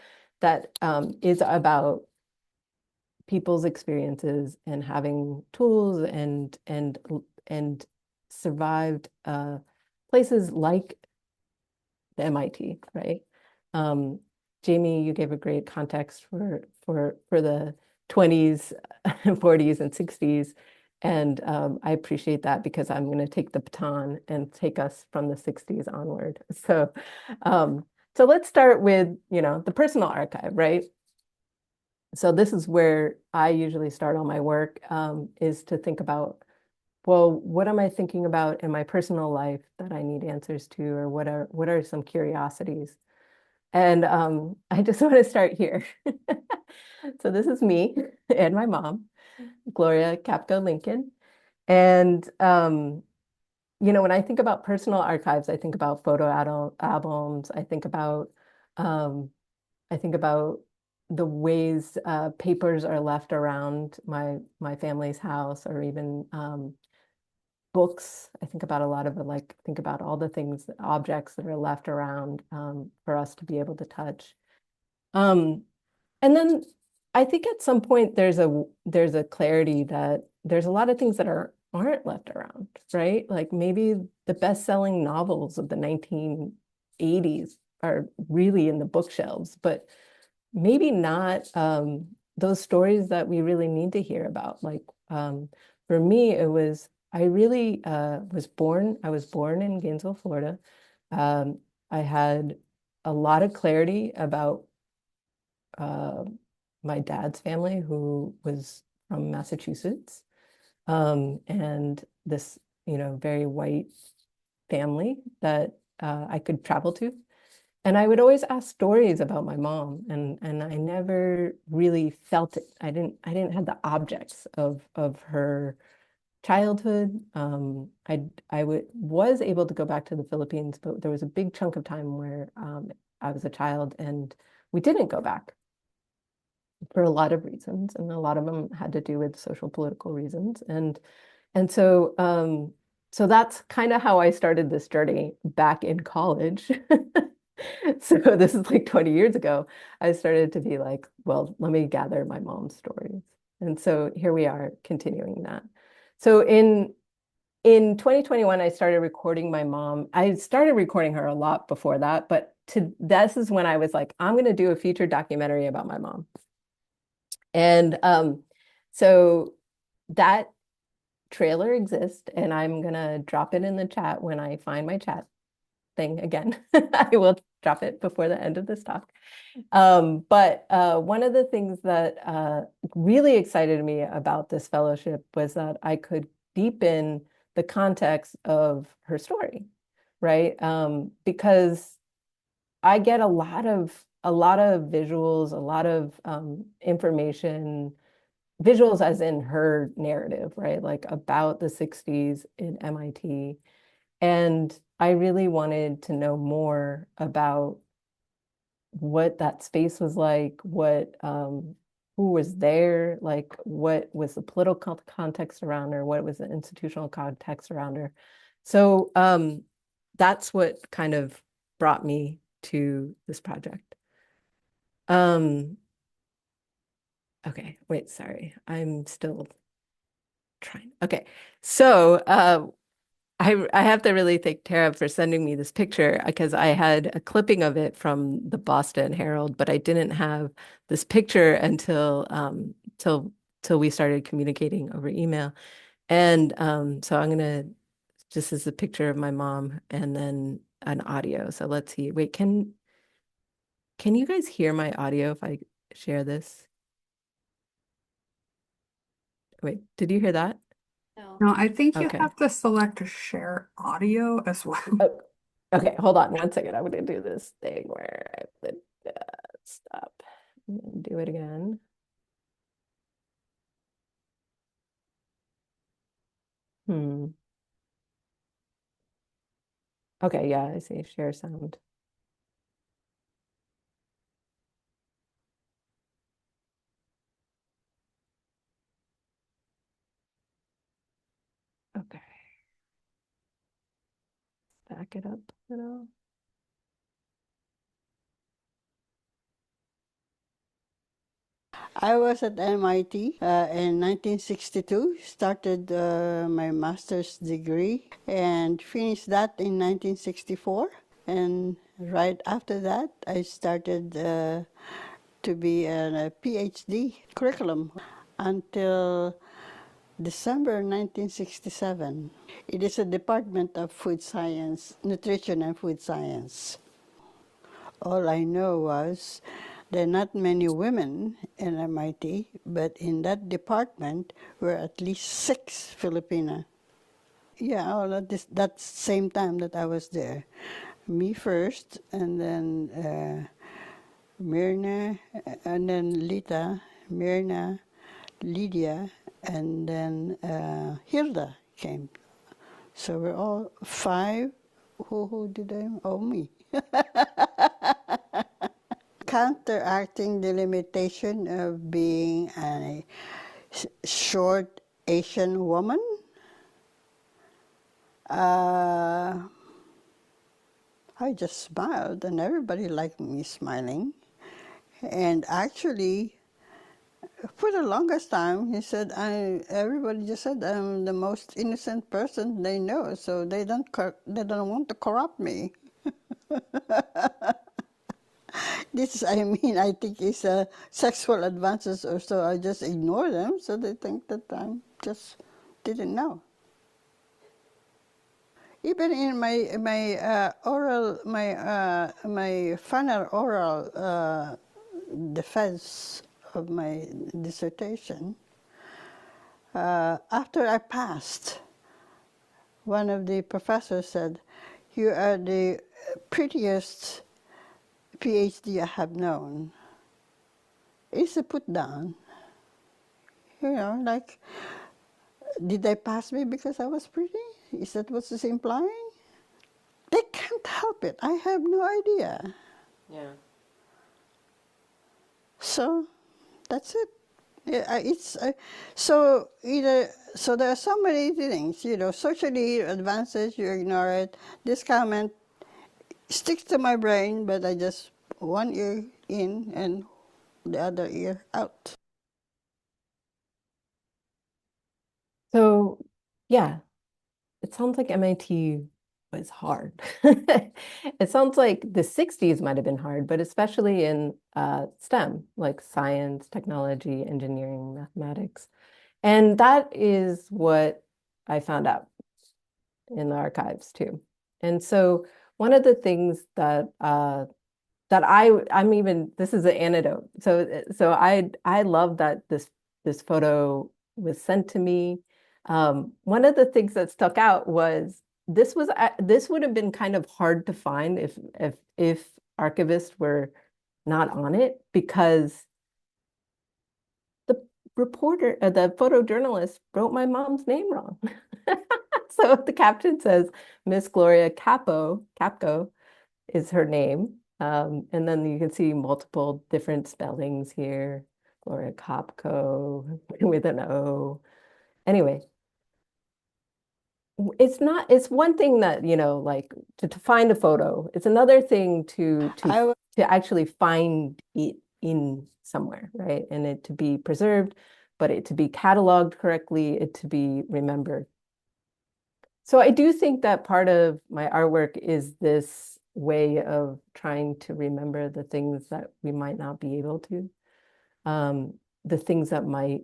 S3: is about people's experiences and having tools and survived places like the MIT, right? Um, Jamie, you gave a great context for the 20s, 40s, and 60s. And I appreciate that because I'm going to take the baton and take us from the 60s onward. So let's start with, the personal archive, right? So this is where I usually start all my work, is to think about, well, what am I thinking about in my personal life that I need answers to, or what are some curiosities? And I just want to start here. So this is me and my mom, Gloria Capco Lincoln. And when I think about personal archives, I think about photo albums. Um, I think about the ways papers are left around my family's house, or even books. I think about a lot of it, think about all the things, objects that are left around for us to be able to touch. Um, and then I think at some point there's a clarity that there's a lot of things that aren't left around, right? Like maybe the best-selling novels of the 1980s are really in the bookshelves, but maybe not those stories that we really need to hear about. Like for me, I really I was born in Gainesville, Florida. I had a lot of clarity about uh, my dad's family, who was from Massachusetts, and this, very white family that I could travel to. And I would always ask stories about my mom, and I never really felt it. I didn't have the objects of her childhood. Was able to go back to the Philippines, but there was a big chunk of time where I was a child and we didn't go back for a lot of reasons, and a lot of them had to do with social political reasons. And so that's kind of how I started this journey back in college. So this is like 20 years ago. I started to be like, well, let me gather my mom's stories. And so here we are continuing that. So in 2021, I started recording my mom. I started recording her a lot before that, but this is when I was like, I'm going to do a feature documentary about my mom. And so that trailer exists, and I'm gonna drop it in the chat when I find my chat thing again. I will drop it before the end of this talk. But one of the things that really excited me about this fellowship was that I could deepen the context of her story, right? Because I get a lot of visuals, a lot of information, visuals as in her narrative, right? Like about the 60s in MIT. And I really wanted to know more about what that space was like, what who was there, like what was the political context around her, what was the institutional context around her. So that's what kind of brought me to this project. Okay, wait, sorry. I'm still trying. Okay. So I have to really thank Tara for sending me this picture because I had a clipping of it from the Boston Herald, but I didn't have this picture until till we started communicating over email. And so I'm gonna just as a picture of my mom and then an audio. So let's see. Wait, can you guys hear my audio if I share this? Wait, did you hear that?
S1: No, I think you
S3: Okay.
S1: have to select share audio as well.
S3: Oh, okay, hold on one second. I'm gonna do this thing where I have to stop and do it again. Hmm. Okay, yeah, I see. Share sound. Okay, back it up a little.
S4: I was at MIT in 1962, started my master's degree and finished that in 1964. And right after that, I started to be a PhD curriculum until December 1967. It is a Department of Food Science, Nutrition and Food Science. All I know was there are not many women in MIT, but in that department were at least 6 Filipina. Yeah, that same time that I was there. Me first, and then Myrna, and then Lita, Myrna, Lydia, and then Hilda came. So we're all 5. Who did I? Oh, me. Counteracting the limitation of being a short Asian woman, I just smiled, and everybody liked me smiling. And actually, for the longest time, he said, everybody just said I'm the most innocent person they know, so they don't want to corrupt me. This, I mean, I think it's sexual advances or so. I just ignore them, so they think that I just didn't know. Even in my final oral defense of my dissertation, after I passed, one of the professors said, "You are the prettiest PhD I have known." It's a put down. You know, like, did they pass me because I was pretty? Is that what it's implying? They can't help it. I have no idea.
S3: Yeah.
S4: So that's it. So there are so many things, you know, socially advances, you ignore it. This comment sticks to my brain, but I just one ear in and the other ear out.
S3: So, yeah, it sounds like MIT was hard. It sounds like the 60s might have been hard, but especially in STEM, like science, technology, engineering, mathematics. And that is what I found out in the archives too. And so one of the things that I'm even, this is an anecdote. So I love that this photo was sent to me. One of the things that stuck out was this would have been kind of hard to find if archivists were not on it, because the the photojournalist wrote my mom's name wrong. So the caption says Miss Gloria Capco is her name. And then you can see multiple different spellings here. Gloria Capco with an O. Anyway, it's one thing that, like to find a photo. It's another thing to actually find it in somewhere, right? And it to be preserved, but it to be cataloged correctly, it to be remembered. So I do think that part of my artwork is this way of trying to remember the things that we might not be able to, the things that might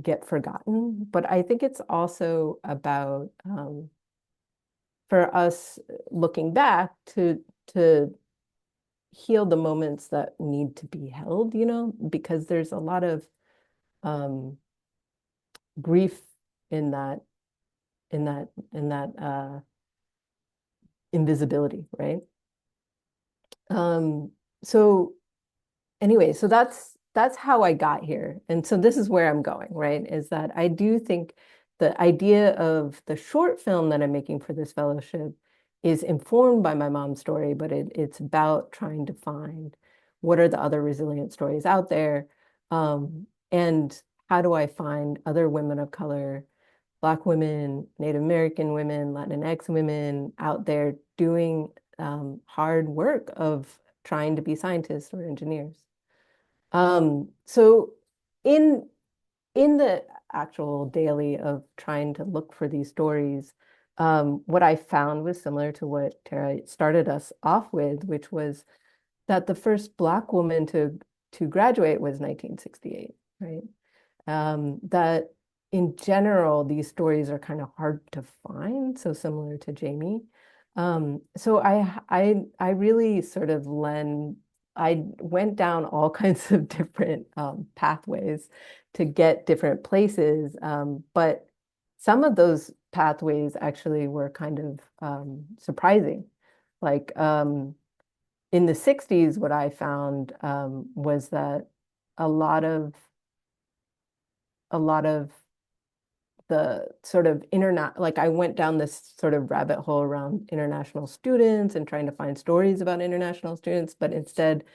S3: get forgotten. But I think it's also about for us looking back to heal the moments that need to be held, because there's a lot of grief in that invisibility, right? So anyway, so that's how I got here. And so this is where I'm going, right? Is that I do think the idea of the short film that I'm making for this fellowship is informed by my mom's story, but it's about trying to find what are the other resilient stories out there, and how do I find other women of color, Black women, Native American women, Latinx women out there doing hard work of trying to be scientists or engineers. So in the actual daily of trying to look for these stories, what I found was similar to what Tara started us off with, which was that the first Black woman to graduate was 1968, right? That in general, these stories are kind of hard to find, so similar to Jamie. So I really sort of I went down all kinds of different pathways to get different places, but some of those pathways actually were kind of surprising. Like in the 60s, what I found was that a lot of the sort of internet, like I went down this sort of rabbit hole around international students and trying to find stories about international students, but instead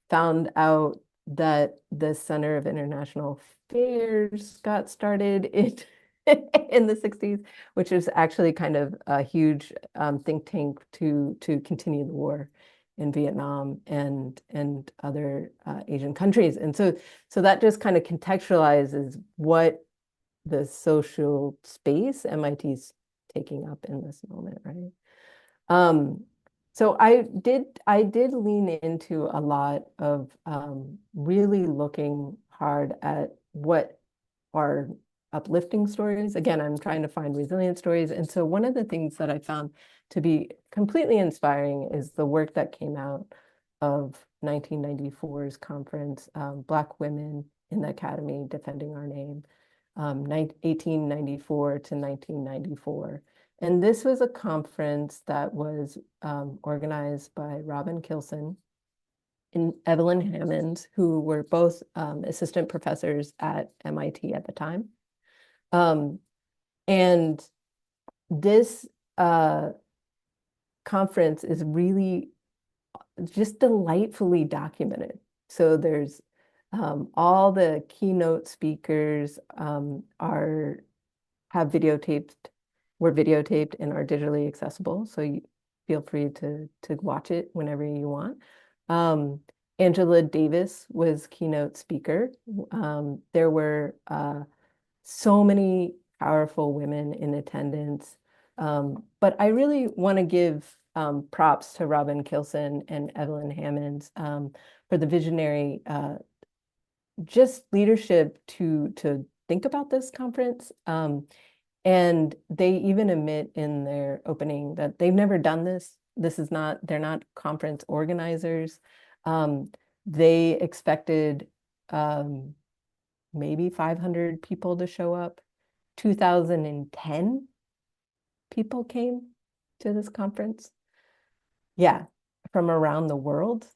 S3: found out that the Center of International Affairs got started in the 60s, which is actually kind of a huge think tank to continue the war in Vietnam and other Asian countries. And so that just kind of contextualizes what the social space MIT's taking up in this moment, right? So I did lean into a lot of really looking hard at what are uplifting stories. Again, I'm trying to find resilient stories. And so one of the things that I found to be completely inspiring is the work that came out of 1994's conference, Black Women in the Academy Defending Our Name, 1894 to 1994. And this was a conference that was organized by Robin Kilson and Evelyn Hammond, who were both assistant professors at MIT at the time. And this conference is really just delightfully documented. So there's all the keynote speakers were videotaped and are digitally accessible. So you feel free to watch it whenever you want. Angela Davis was keynote speaker. There were so many powerful women in attendance. But I really want to give props to Robin Kilson and Evelyn Hammond for the visionary just leadership to think about this conference. And they even admit in their opening that they've never done this. They're not conference organizers. Um, they expected maybe 500 people to show up. 2010 people came to this conference. Yeah, from around the world.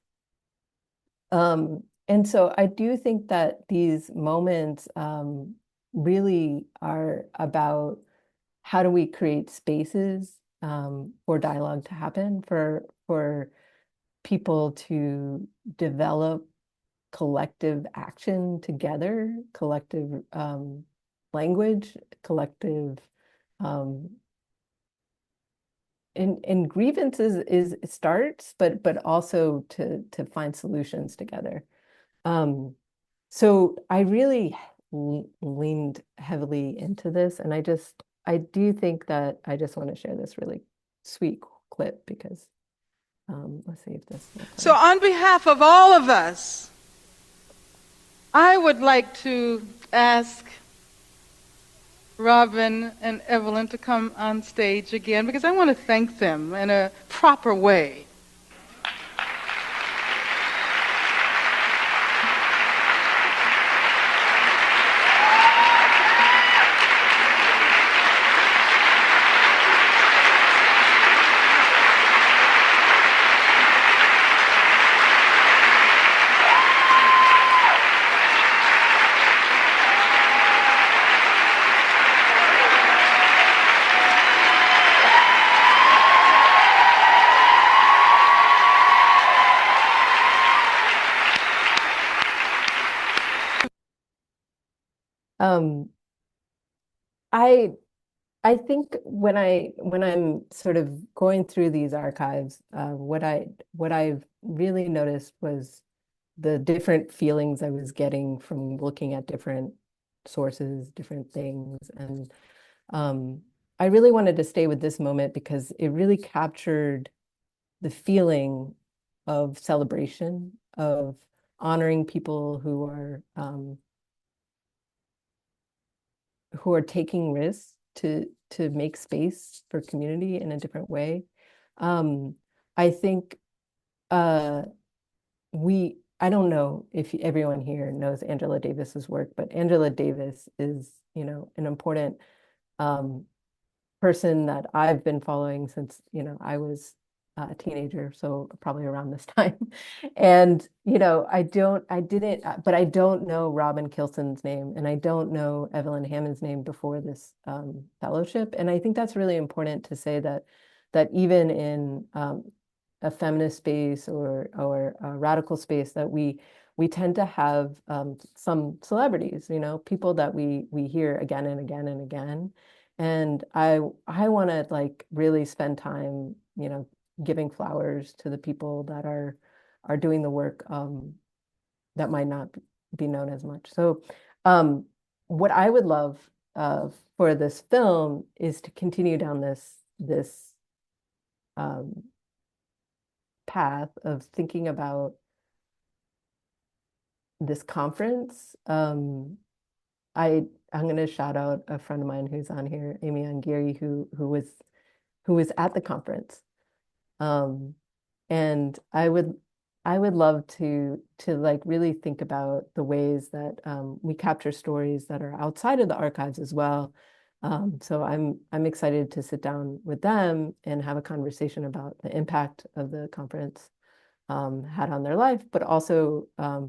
S3: And so I do think that these moments really are about how do we create spaces for dialogue to happen, for people to develop collective action together, collective language, collective um, and grievances is starts, but also to find solutions together. So I really leaned heavily into this, and I do think that I just want to share this really sweet clip because let's see if this will
S5: So
S3: play.
S5: on behalf of all of us, I would like to ask Robin and Evelyn to come on stage again because I want to thank them in a proper way.
S3: Um, I I think when I'm sort of going through these archives, what I've really noticed was the different feelings I was getting from looking at different sources, different things, and um, I really wanted to stay with this moment because it really captured the feeling of celebration, of honoring people who are taking risks to make space for community in a different way. I think uh, I don't know if everyone here knows Angela Davis's work, but Angela Davis is, an important um, person that I've been following since, I was a teenager, so probably around this time. And, but I don't know Robin Kilson's name, and I don't know Evelyn Hammond's name before this fellowship. And I think that's really important to say that even in a feminist space or a radical space, that we tend to have some celebrities, people that we hear again and again and again. And I want to like really spend time, giving flowers to the people that are doing the work that might not be known as much. So what I would love for this film is to continue down this um, path of thinking about this conference. I'm going to shout out a friend of mine who's on here, Amy Angiri, who was at the conference. And I would love to like really think about the ways that we capture stories that are outside of the archives as well. So I'm excited to sit down with them and have a conversation about the impact of the conference had on their life, but also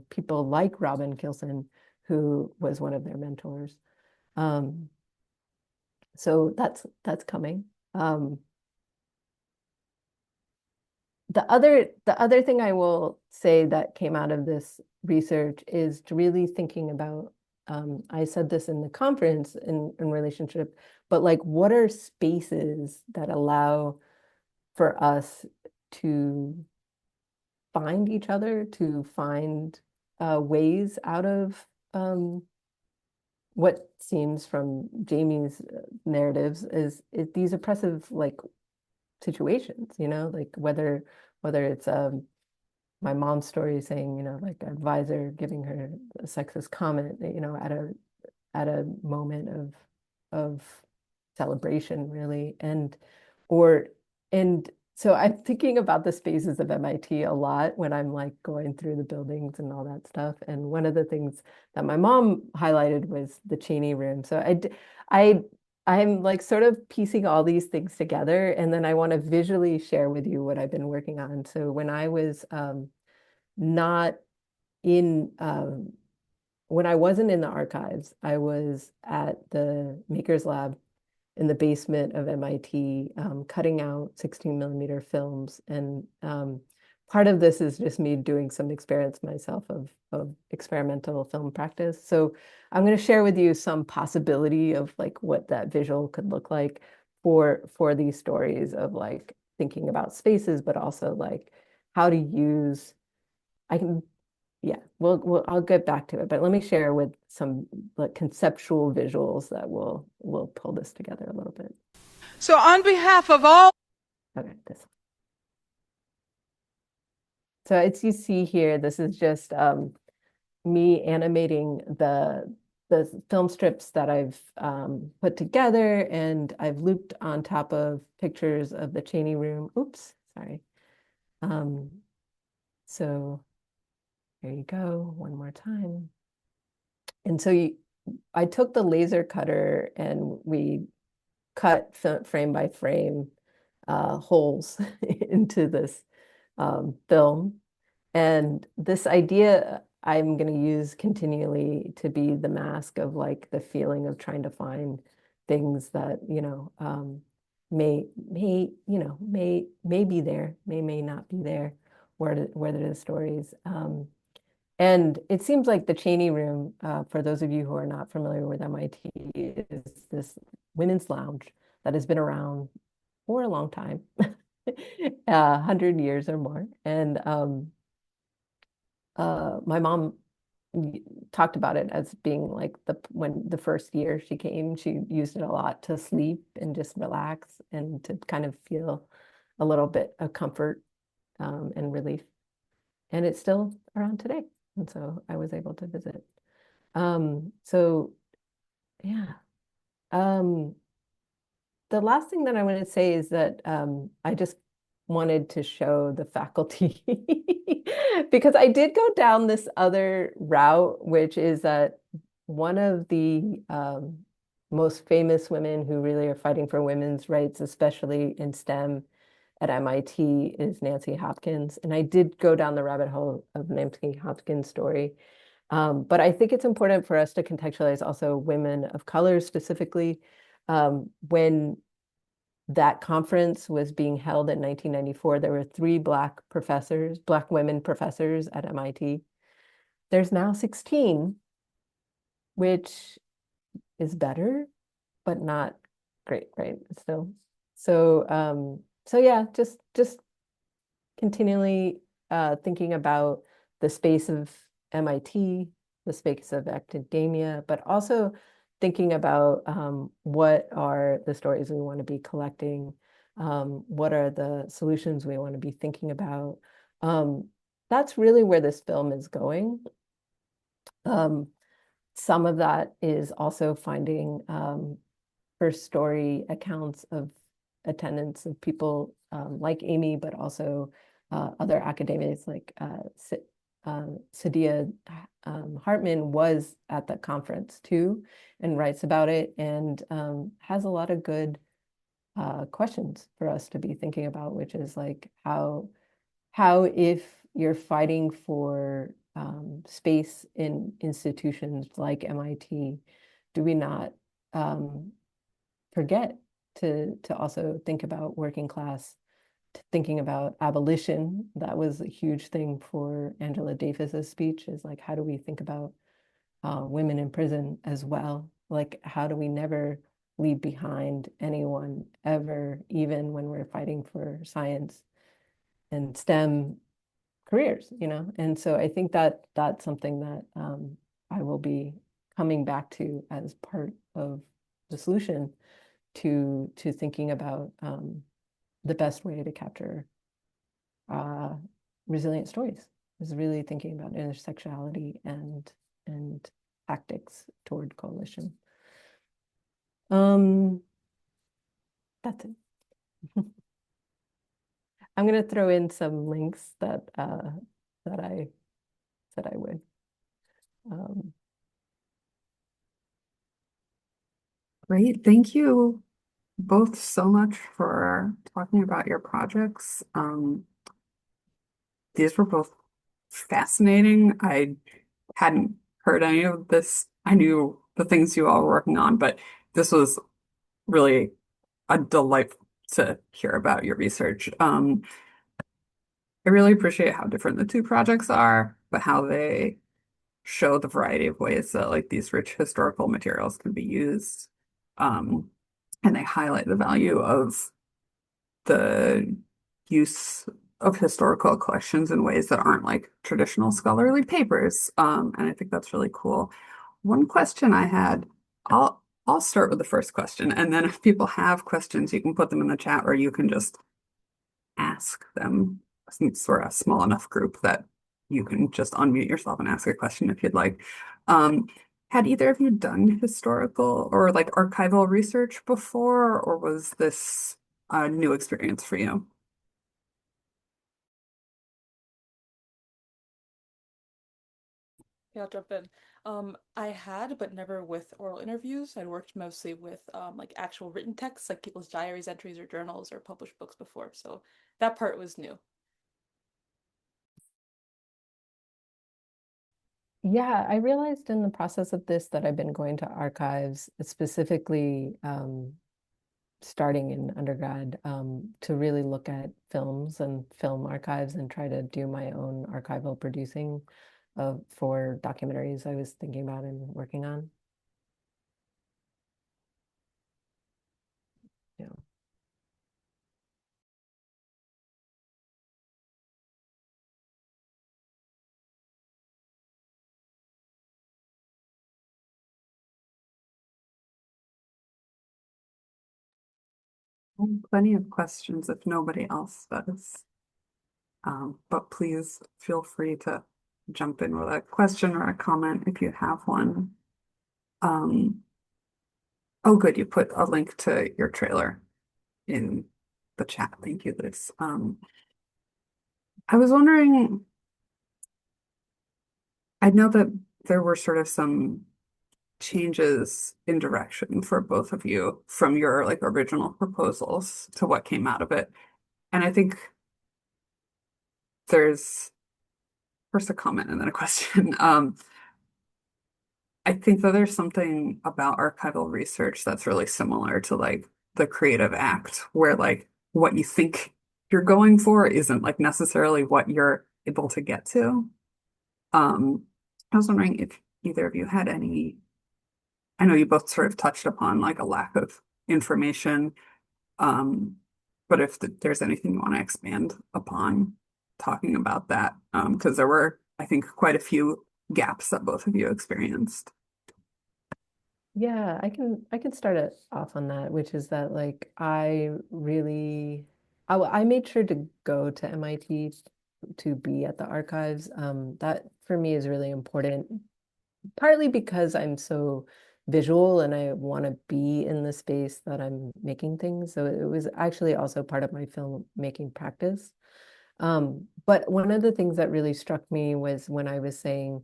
S3: people like Robin Kilson, who was one of their mentors. Um, so that's coming. The other thing I will say that came out of this research is to really thinking about, I said this in the conference in relationship, but like what are spaces that allow for us to find each other, to find ways out of what seems from Jamie's narratives is these oppressive like situations, like whether it's my mom's story saying, like an advisor giving her a sexist comment, at a moment of celebration, really. And so I'm thinking about the spaces of MIT a lot when I'm like going through the buildings and all that stuff. And one of the things that my mom highlighted was the Cheney room. So I'm like sort of piecing all these things together, and then I want to visually share with you what I've been working on. So when I was not in when I wasn't in the archives, I was at the Makers Lab in the basement of MIT, cutting out 16 millimeter films. And part of this is just me doing some experiments myself of experimental film practice. So I'm going to share with you some possibility of like what that visual could look like for these stories of like thinking about spaces, but also like how to use, I can, yeah, I'll get back to it, but let me share with some like conceptual visuals that will pull this together a little bit.
S5: So on behalf of all
S3: Okay, this. So it's, you see here, this is just me animating the film strips that I've put together, and I've looped on top of pictures of the Cheney room. Oops, sorry. So here you go, one more time. And so I took the laser cutter and we cut frame by frame holes into this film. And this idea I'm going to use continually to be the mask of like the feeling of trying to find things that, may be there, may not be there, whether the stories. And it seems like the Cheney room, for those of you who are not familiar with MIT, is this women's lounge that has been around for a long time, 100 years or more. And my mom talked about it as being like when the first year she came, she used it a lot to sleep and just relax and to kind of feel a little bit of comfort and relief. And it's still around today. And so I was able to visit. So yeah. The last thing that I want to say is that I just wanted to show the faculty because I did go down this other route, which is that one of the most famous women who really are fighting for women's rights, especially in STEM at MIT, is Nancy Hopkins. And I did go down the rabbit hole of Nancy Hopkins' story. But I think it's important for us to contextualize also women of color specifically. When that conference was being held in 1994, there were 3 Black women professors at MIT. There's now 16, which is better, but not great, right? Still. So yeah, just continually thinking about the space of MIT, the space of academia, but also thinking about what are the stories we want to be collecting, what are the solutions we want to be thinking about. That's really where this film is going. Some of that is also finding first story accounts of attendance of people like Amy, but also other academics like Sadia Hartman was at the conference too and writes about it and has a lot of good questions for us to be thinking about, which is like how if you're fighting for space in institutions like MIT, do we not forget to also think about working class, thinking about abolition? That was a huge thing for Angela Davis's speech, is like, how do we think about women in prison as well? Like, how do we never leave behind anyone ever, even when we're fighting for science and STEM careers, And so I think that that's something that I will be coming back to as part of the solution to thinking about the best way to capture resilient stories, is really thinking about intersectionality and tactics toward coalition. That's it. I'm going to throw in some links that that I said I would. Um,
S1: Great. Thank you both so much for talking about your projects. These were both fascinating. I hadn't heard any of this. I knew the things you all were working on, but this was really a delight to hear about your research. I really appreciate how different the two projects are, but how they show the variety of ways that like these rich historical materials can be used. Um, and they highlight the value of the use of historical collections in ways that aren't like traditional scholarly papers. And I think that's really cool. One question I had, I'll start with the first question, and then if people have questions, you can put them in the chat or you can just ask them. Since we're a small enough group that you can just unmute yourself and ask a question if you'd like. Um, had either of you done historical or like archival research before, or was this a new experience for you?
S2: Yeah, I'll jump in. I had, but never with oral interviews. I'd worked mostly with like actual written texts, like people's diaries, entries, or journals, or published books before. So that part was new.
S3: yeah, I realized in the process of this that I've been going to archives, specifically starting in undergrad, to really look at films and film archives and try to do my own archival producing for documentaries I was thinking about and working on. Yeah.
S1: Plenty of questions if nobody else does. But please feel free to jump in with a question or a comment if you have one. Um, oh, good, you put a link to your trailer in the chat. Thank you, Luce. I was wondering, I know that there were sort of some changes in direction for both of you from your like original proposals to what came out of it. And I think there's first a comment and then a question. I think that there's something about archival research that's really similar to like the creative act, where like what you think you're going for isn't like necessarily what you're able to get to. Um, I was wondering if either of you had any, I know you both sort of touched upon like a lack of information, um, but if there's anything you want to expand upon talking about that, because there were, I think, quite a few gaps that both of you experienced.
S3: Yeah, I can start it off on that, which is that like I really I made sure to go to MIT to be at the archives. That for me is really important, partly because I'm so visual and I want to be in the space that I'm making things. So it was actually also part of my filmmaking practice. But one of the things that really struck me was when I was saying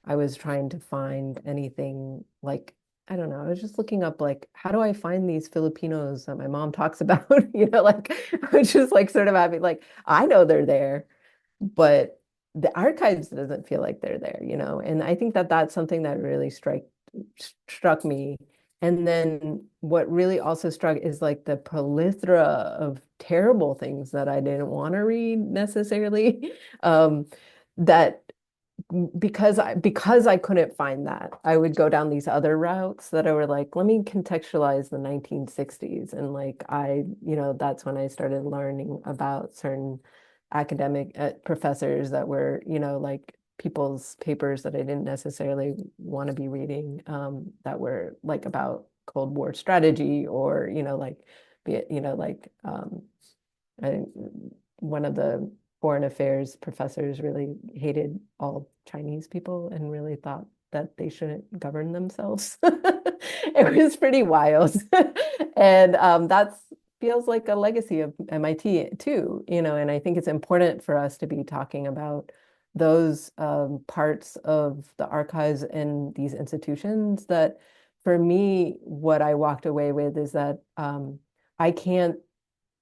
S3: I was trying to find anything like, I don't know, I was just looking up like, how do I find these Filipinos that my mom talks about? Like I was just like sort of having like, I know they're there, but the archives doesn't feel like they're there. And I think that that's something that really struck me. And then what really also struck is like the plethora of terrible things that I didn't want to read necessarily. That because I couldn't find that, I would go down these other routes that I were like, let me contextualize the 1960s. And like that's when I started learning about certain academic professors that were, like people's papers that I didn't necessarily want to be reading, that were like about Cold War strategy or, like, be it, like I, one of the foreign affairs professors really hated all Chinese people and really thought that they shouldn't govern themselves. It was pretty wild. And that's feels like a legacy of MIT too, and I think it's important for us to be talking about those parts of the archives and these institutions that, for me, what I walked away with is that I can't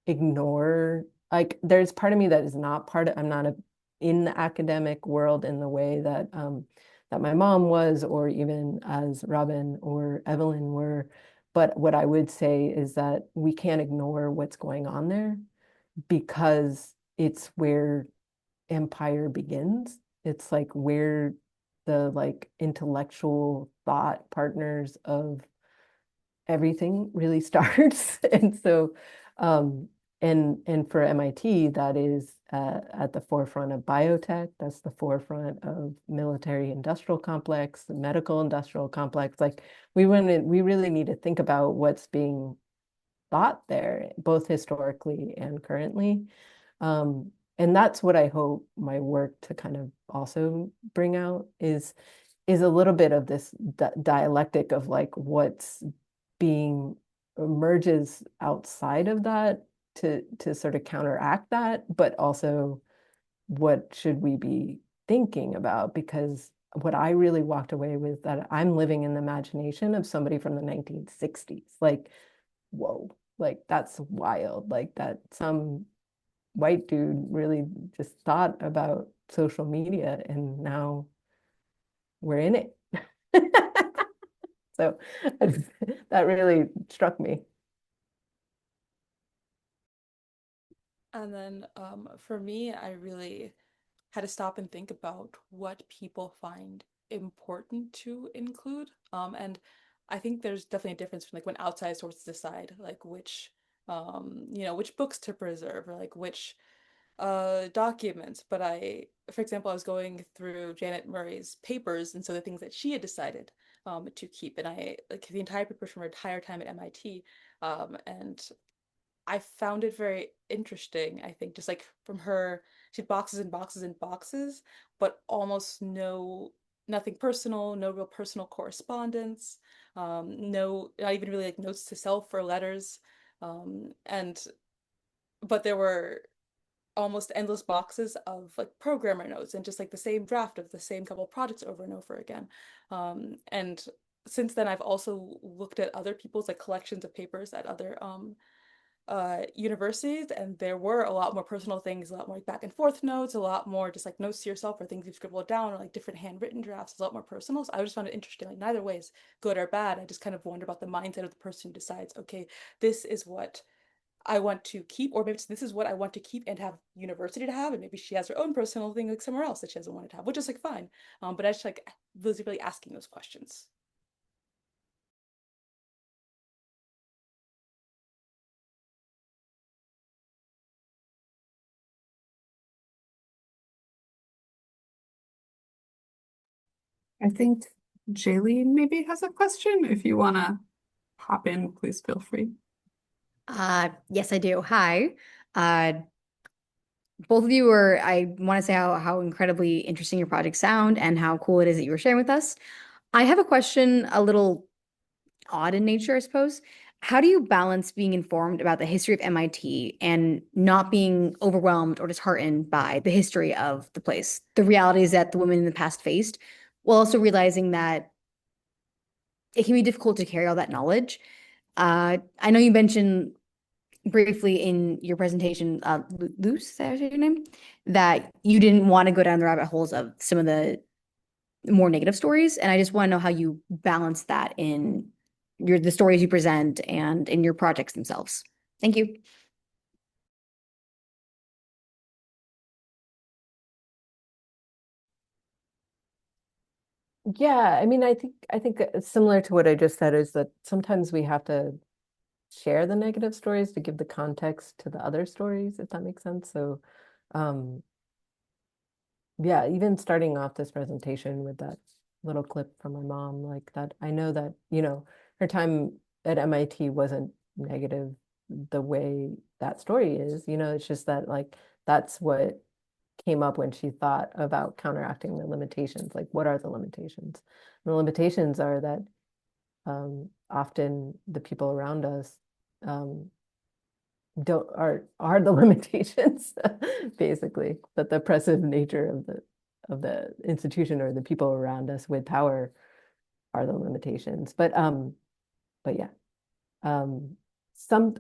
S3: ignore, like, there's part of me that is not I'm not in the academic world in the way that that my mom was, or even as Robin or Evelyn were. But what I would say is that we can't ignore what's going on there, because it's where empire begins. It's like where the intellectual thought partners of everything really starts. And so and for MIT, that is at the forefront of biotech. That's the forefront of military industrial complex, the medical industrial complex. Like we really need to think about what's being thought there, both historically and currently. And that's what I hope my work to kind of also bring out is a little bit of this dialectic of like what's being emerges outside of that to sort of counteract that, but also what should we be thinking about? Because what I really walked away with, that I'm living in the imagination of somebody from the 1960s. Like, whoa, like that's wild. Like that some white dude really just thought about social media and now we're in it. So that really struck me.
S2: And then for me, I really had to stop and think about what people find important to include. And I think there's definitely a difference from like when outside sources decide like which which books to preserve, or like which documents. But for example, I was going through Janet Murray's papers, and so the things that she had decided to keep, and I like the entire papers from her entire time at MIT, and I found it very interesting. I think just like from her, she had boxes and boxes and boxes, but almost nothing personal, no real personal correspondence, no, not even really like notes to self or letters, and but there were almost endless boxes of like programmer notes and just like the same draft of the same couple projects over and over again. And since then, I've also looked at other people's like collections of papers at other universities, and there were a lot more personal things, a lot more like back and forth notes, a lot more just like notes to yourself or things you've scribbled down, or like different handwritten drafts, a lot more personal. So I just found it interesting. Like neither way is good or bad. I just kind of wonder about the mindset of the person who decides, okay, this is what I want to keep, or maybe this is what I want to keep and have university to have, and maybe she has her own personal thing like somewhere else that she doesn't want to have, which is like fine. But I just like was really asking those questions.
S1: I think Jaylene maybe has a question. If you want to hop in, please feel free.
S6: Yes, I do. Hi. Uh, both of you I want to say how incredibly interesting your projects sound and how cool it is that you were sharing with us. I have a question, a little odd in nature, I suppose. How do you balance being informed about the history of MIT and not being overwhelmed or disheartened by the history of the place, the realities that the women in the past faced, while also realizing that it can be difficult to carry all that knowledge? I know you mentioned briefly in your presentation, Luce, is that your name? That you didn't want to go down the rabbit holes of some of the more negative stories. And I just want to know how you balance that in the stories you present and in your projects themselves. Thank you.
S3: Yeah, I mean, I think similar to what I just said is that sometimes we have to share the negative stories to give the context to the other stories, if that makes sense. So, um, yeah, even starting off this presentation with that little clip from my mom, like that, I know that, her time at MIT wasn't negative the way that story is, it's just that like that's what came up when she thought about counteracting the limitations. Like, what are the limitations? And the limitations are that often the people around us um, don't are the limitations, basically, that the oppressive nature of the institution or the people around us with power are the limitations. But yeah.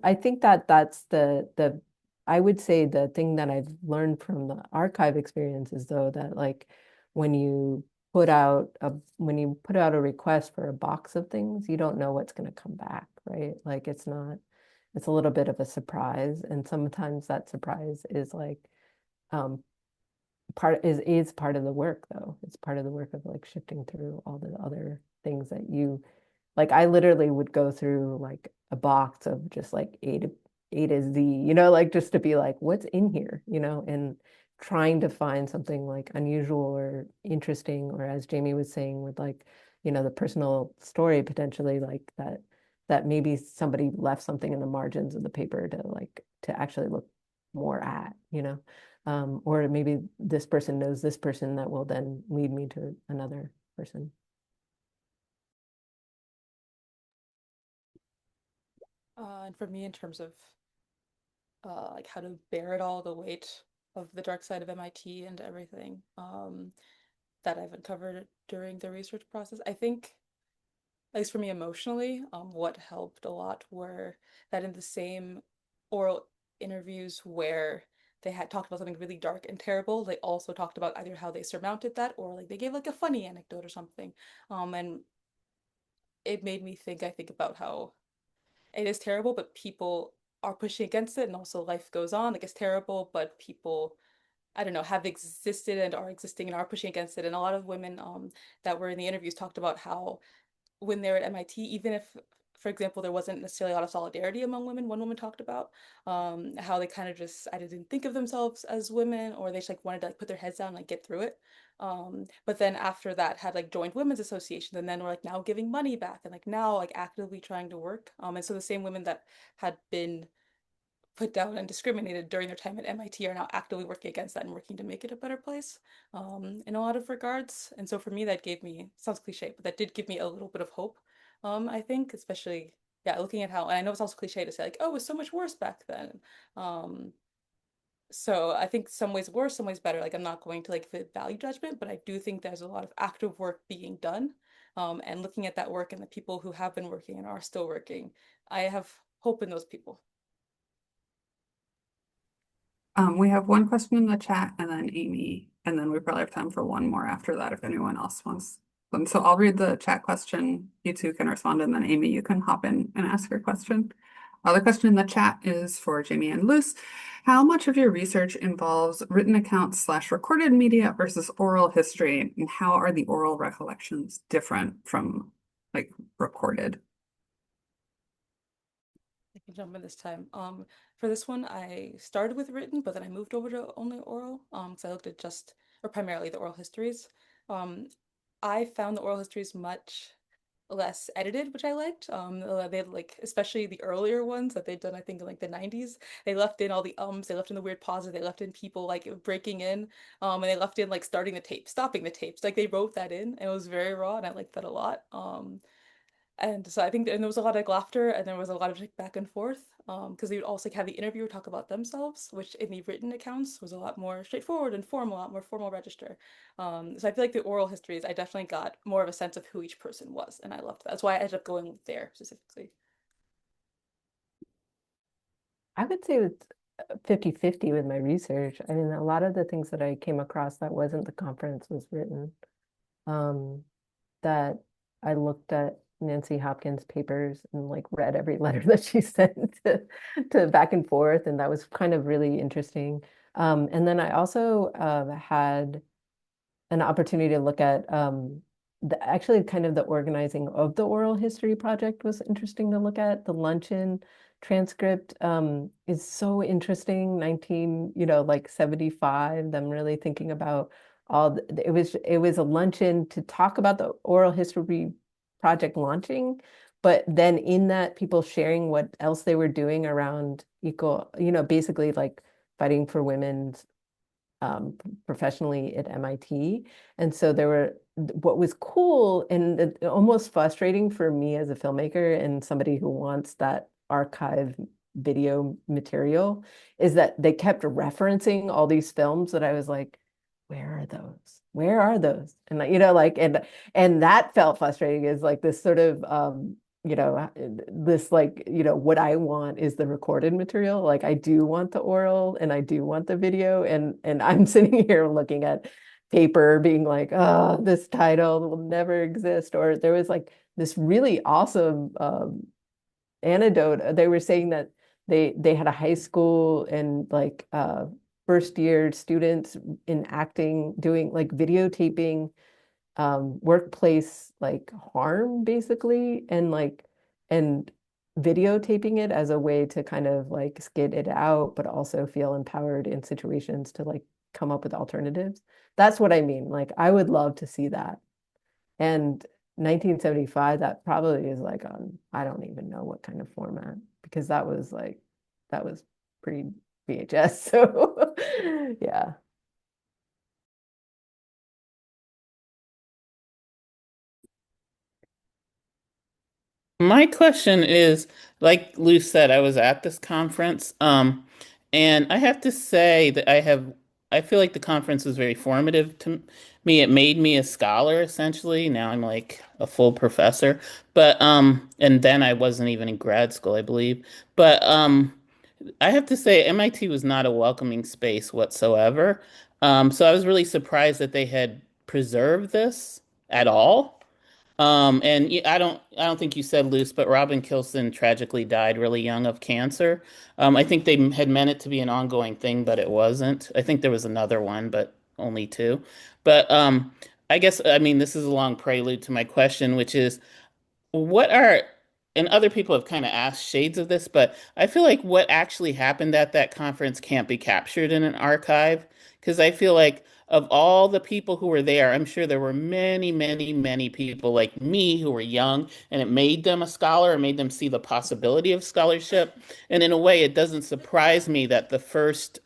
S3: I think that that's the I would say the thing that I've learned from the archive experience is though that like when you when you put out a request for a box of things, you don't know what's going to come back, right? Like it's a little bit of a surprise, and sometimes that surprise is like um is part of the work though. It's part of the work of like shifting through all the other things that you like. I literally would go through like a box of just like A to Z, like just to be like, what's in here, and trying to find something like unusual or interesting, or as Jamie was saying, with like, the personal story potentially like that maybe somebody left something in the margins of the paper to actually look more at, or maybe this person knows this person that will then lead me to another person.
S2: And for me, in terms of like how to bear it all, the weight of the dark side of MIT and everything that I've uncovered during the research process, I think, at least for me emotionally, what helped a lot were that in the same oral interviews where they had talked about something really dark and terrible, they also talked about either how they surmounted that or like they gave like a funny anecdote or something. And it made me think, I think about how it is terrible, but people are pushing against it, and also life goes on. Like it's terrible, but people, I don't know, have existed and are existing and are pushing against it. And a lot of women that were in the interviews talked about how when they're at MIT, even if, for example, there wasn't necessarily a lot of solidarity among women, one woman talked about how they kind of just either didn't think of themselves as women, or they just like wanted to like put their heads down and like get through it. But then after that had like joined women's associations, and then were like now giving money back and like now like actively trying to work. And so the same women that had been put down and discriminated during their time at MIT are now actively working against that and working to make it a better place in a lot of regards. And so for me, that gave me, sounds cliche, but that did give me a little bit of hope, I think, especially, yeah, looking at how, and I know it's also cliche to say like, oh, it was so much worse back then. Um, so I think some ways worse, some ways better. Like I'm not going to like value judgment, but I do think there's a lot of active work being done. And looking at that work and the people who have been working and are still working, I have hope in those people.
S1: We have one question in the chat and then Amy, and then we probably have time for one more after that if anyone else wants them. So I'll read the chat question. You two can respond, and then Amy, you can hop in and ask your question. The question in the chat is for Jamie and Luce. How much of your research involves written accounts / recorded media versus oral history, and how are the oral recollections different from like recorded?
S2: I can jump in this time. For this one, I started with written, but then I moved over to only oral. Because I looked at just, or primarily the oral histories. Um, I found the oral histories much less edited, which I liked. They had like, especially the earlier ones that they'd done, I think in like the 90s. They left in all the ums, they left in the weird pauses, they left in people like breaking in, and they left in like starting the tape, stopping the tapes. Like they wrote that in, and it was very raw, and I liked that a lot. And so I think, and there was a lot of like laughter, and there was a lot of like back and forth, because they would also like have the interviewer talk about themselves, which in the written accounts was a lot more straightforward and formal, a lot more formal register. So I feel like the oral histories, I definitely got more of a sense of who each person was, and I loved that. That's why I ended up going there specifically.
S3: I would say it's 50-50 with my research. I mean, a lot of the things that I came across that wasn't the conference was written. That I looked at Nancy Hopkins' papers and like read every letter that she sent to back and forth, and that was kind of really interesting. And then I also had an opportunity to look at actually kind of the organizing of the oral history project was interesting to look at. The luncheon transcript is so interesting. 75, them really thinking about it was a luncheon to talk about the oral history project launching, but then in that people sharing what else they were doing around equal, basically like fighting for women's professionally at MIT. And so what was cool and almost frustrating for me as a filmmaker and somebody who wants that archive video material, is that they kept referencing all these films that I was like, where are those? Where are those? And like, like, and that felt frustrating, is like this sort of this like, what I want is the recorded material. Like I do want the oral and I do want the video. And I'm sitting here looking at paper being like, oh, this title will never exist. Or there was like this really awesome anecdote. They were saying that they had a high school and like first year students in acting doing like videotaping workplace like harm basically, and videotaping it as a way to kind of like skid it out, but also feel empowered in situations to like come up with alternatives. That's what I mean. Like I would love to see that. And 1975, that probably is like on, I don't even know what kind of format, because that was pre VHS. So yeah.
S7: My question is, like Luce said, I was at this conference, and I have to say that I feel like the conference was very formative to me. It made me a scholar, essentially. Now I'm like a full professor, but, and then I wasn't even in grad school, I believe. But, I have to say, MIT was not a welcoming space whatsoever. So I was really surprised that they had preserved this at all. And I don't think you said Luce, but Robin Kilson tragically died really young of cancer. I think they had meant it to be an ongoing thing, but it wasn't. I think there was another one, but only two. But I guess, I mean, this is a long prelude to my question, which is, what are, and other people have kind of asked shades of this, but I feel like what actually happened at that conference can't be captured in an archive. Because I feel like of all the people who were there, I'm sure there were many, many, many people like me who were young, and it made them a scholar, it made them see the possibility of scholarship. And in a way, it doesn't surprise me that the first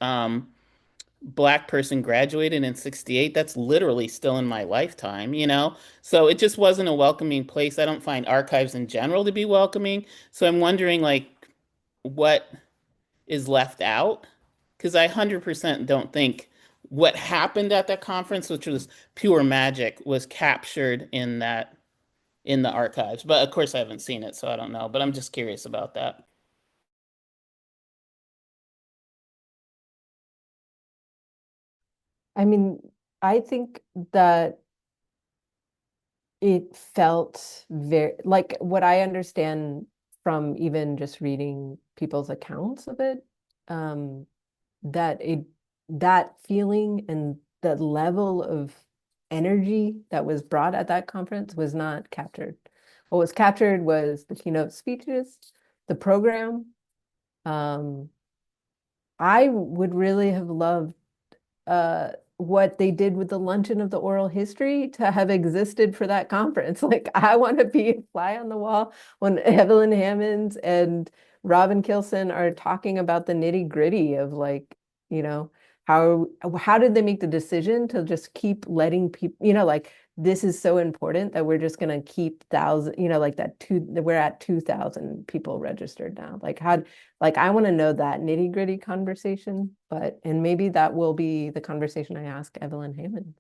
S7: Black person graduated in 68. That's literally still in my lifetime, you know? So it just wasn't a welcoming place. I don't find archives in general to be welcoming. So I'm wondering, like, what is left out? Because I 100% don't think what happened at that conference, which was pure magic, was captured in the archives. But of course, I haven't seen it, so I don't know. But I'm just curious about that.
S3: I mean, I think that it felt very like what I understand from even just reading people's accounts of it, um, that that feeling and the level of energy that was brought at that conference was not captured. What was captured was the keynote speeches, the program. Um, I would really have loved what they did with the luncheon of the oral history to have existed for that conference. Like I want to be a fly on the wall when Evelyn Hammonds and Robin Kilson are talking about the nitty gritty of like, you know, how did they make the decision to just keep letting people, like this is so important that we're just going to keep thousand, like we're at 2,000 people registered now. Like I want to know that nitty gritty conversation, and maybe that will be the conversation I ask Evelyn Hammonds,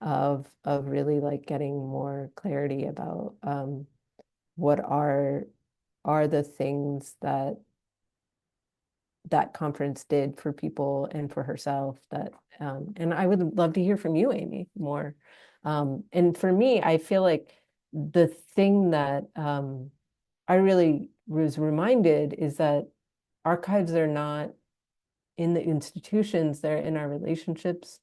S3: of really like getting more clarity about what are the things that that conference did for people and for herself, and I would love to hear from you, Amy, more. And for me, I feel like the thing that I really was reminded is that archives are not in the institutions, they're in our relationships.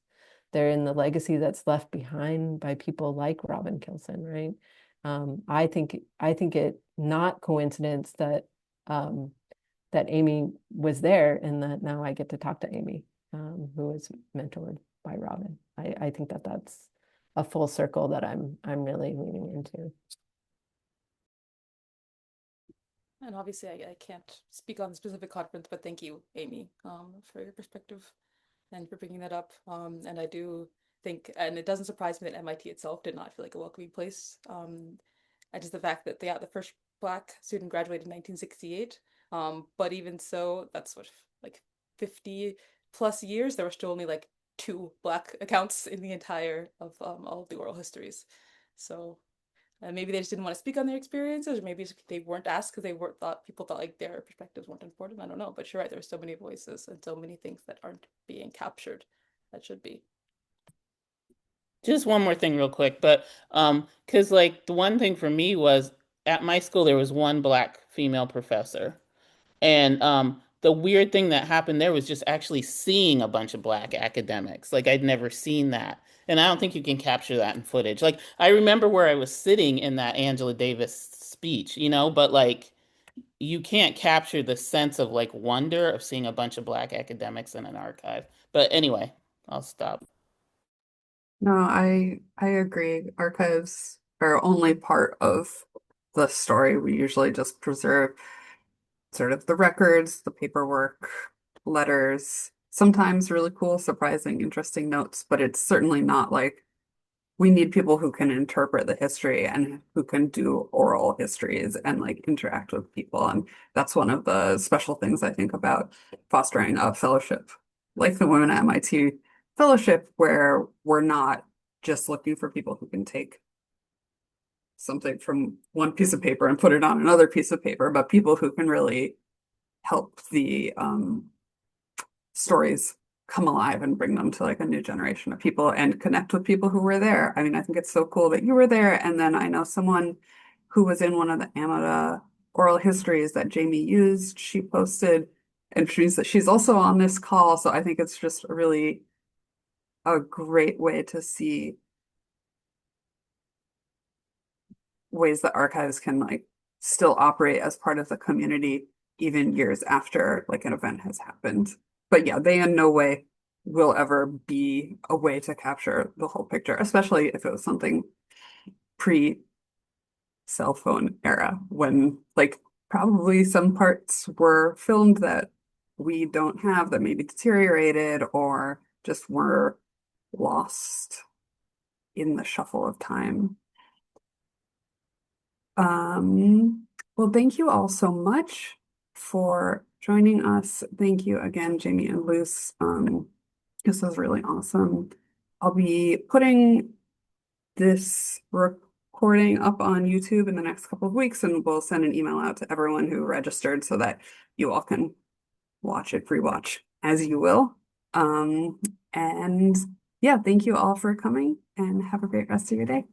S3: They're in the legacy that's left behind by people like Robin Kilson, right? I think it not coincidence that that Amy was there and that now I get to talk to Amy, who was mentored by Robin. I think that that's a full circle that I'm really leaning into.
S2: And obviously, I can't speak on the specific conference, but thank you, Amy, for your perspective and for bringing that up. And I do think, and it doesn't surprise me that MIT itself did not feel like a welcoming place. And just the fact that the first Black student graduated in 1968 But even so, that's what, like 50 plus years, there were still only like two Black accounts in the entire of all of the oral histories. So maybe they just didn't want to speak on their experiences, or maybe they weren't asked because they weren't thought people thought like their perspectives weren't important. I don't know, but you're right. There are so many voices and so many things that aren't being captured that should be.
S7: Just one more thing real quick, but because like the one thing for me was at my school there was one black female professor. And the weird thing that happened there was just actually seeing a bunch of black academics. Like I'd never seen that. And I don't think you can capture that in footage. Like I remember where I was sitting in that Angela Davis speech, but like you can't capture the sense of like wonder of seeing a bunch of black academics in an archive. But anyway, I'll stop.
S1: No, I agree. Archives are only part of the story. We usually just preserve sort of the records, the paperwork, letters, sometimes really cool, surprising, interesting notes, but it's certainly not like we need people who can interpret the history and who can do oral histories and like interact with people. And that's one of the special things I think about fostering a fellowship like the Women at MIT Fellowship, where we're not just looking for people who can take something from one piece of paper and put it on another piece of paper, but people who can really help the stories come alive and bring them to like a new generation of people and connect with people who were there. I mean, I think it's so cool that you were there. And then I know someone who was in one of the Amada oral histories that Jamie used. She posted, and she's also on this call. So I think it's just really a great way to see ways that archives can like still operate as part of the community even years after like an event has happened. But yeah, they in no way will ever be a way to capture the whole picture, especially if it was something pre cell phone era when like probably some parts were filmed that we don't have that maybe deteriorated or just were lost in the shuffle of time. Well, thank you all so much for joining us. Thank you again, Jamie and Luce. This was really awesome. I'll be putting this recording up on YouTube in the next couple of weeks, and we'll send an email out to everyone who registered so that you all can watch it, free watch as you will. And yeah, thank you all for coming and have a great rest of your day.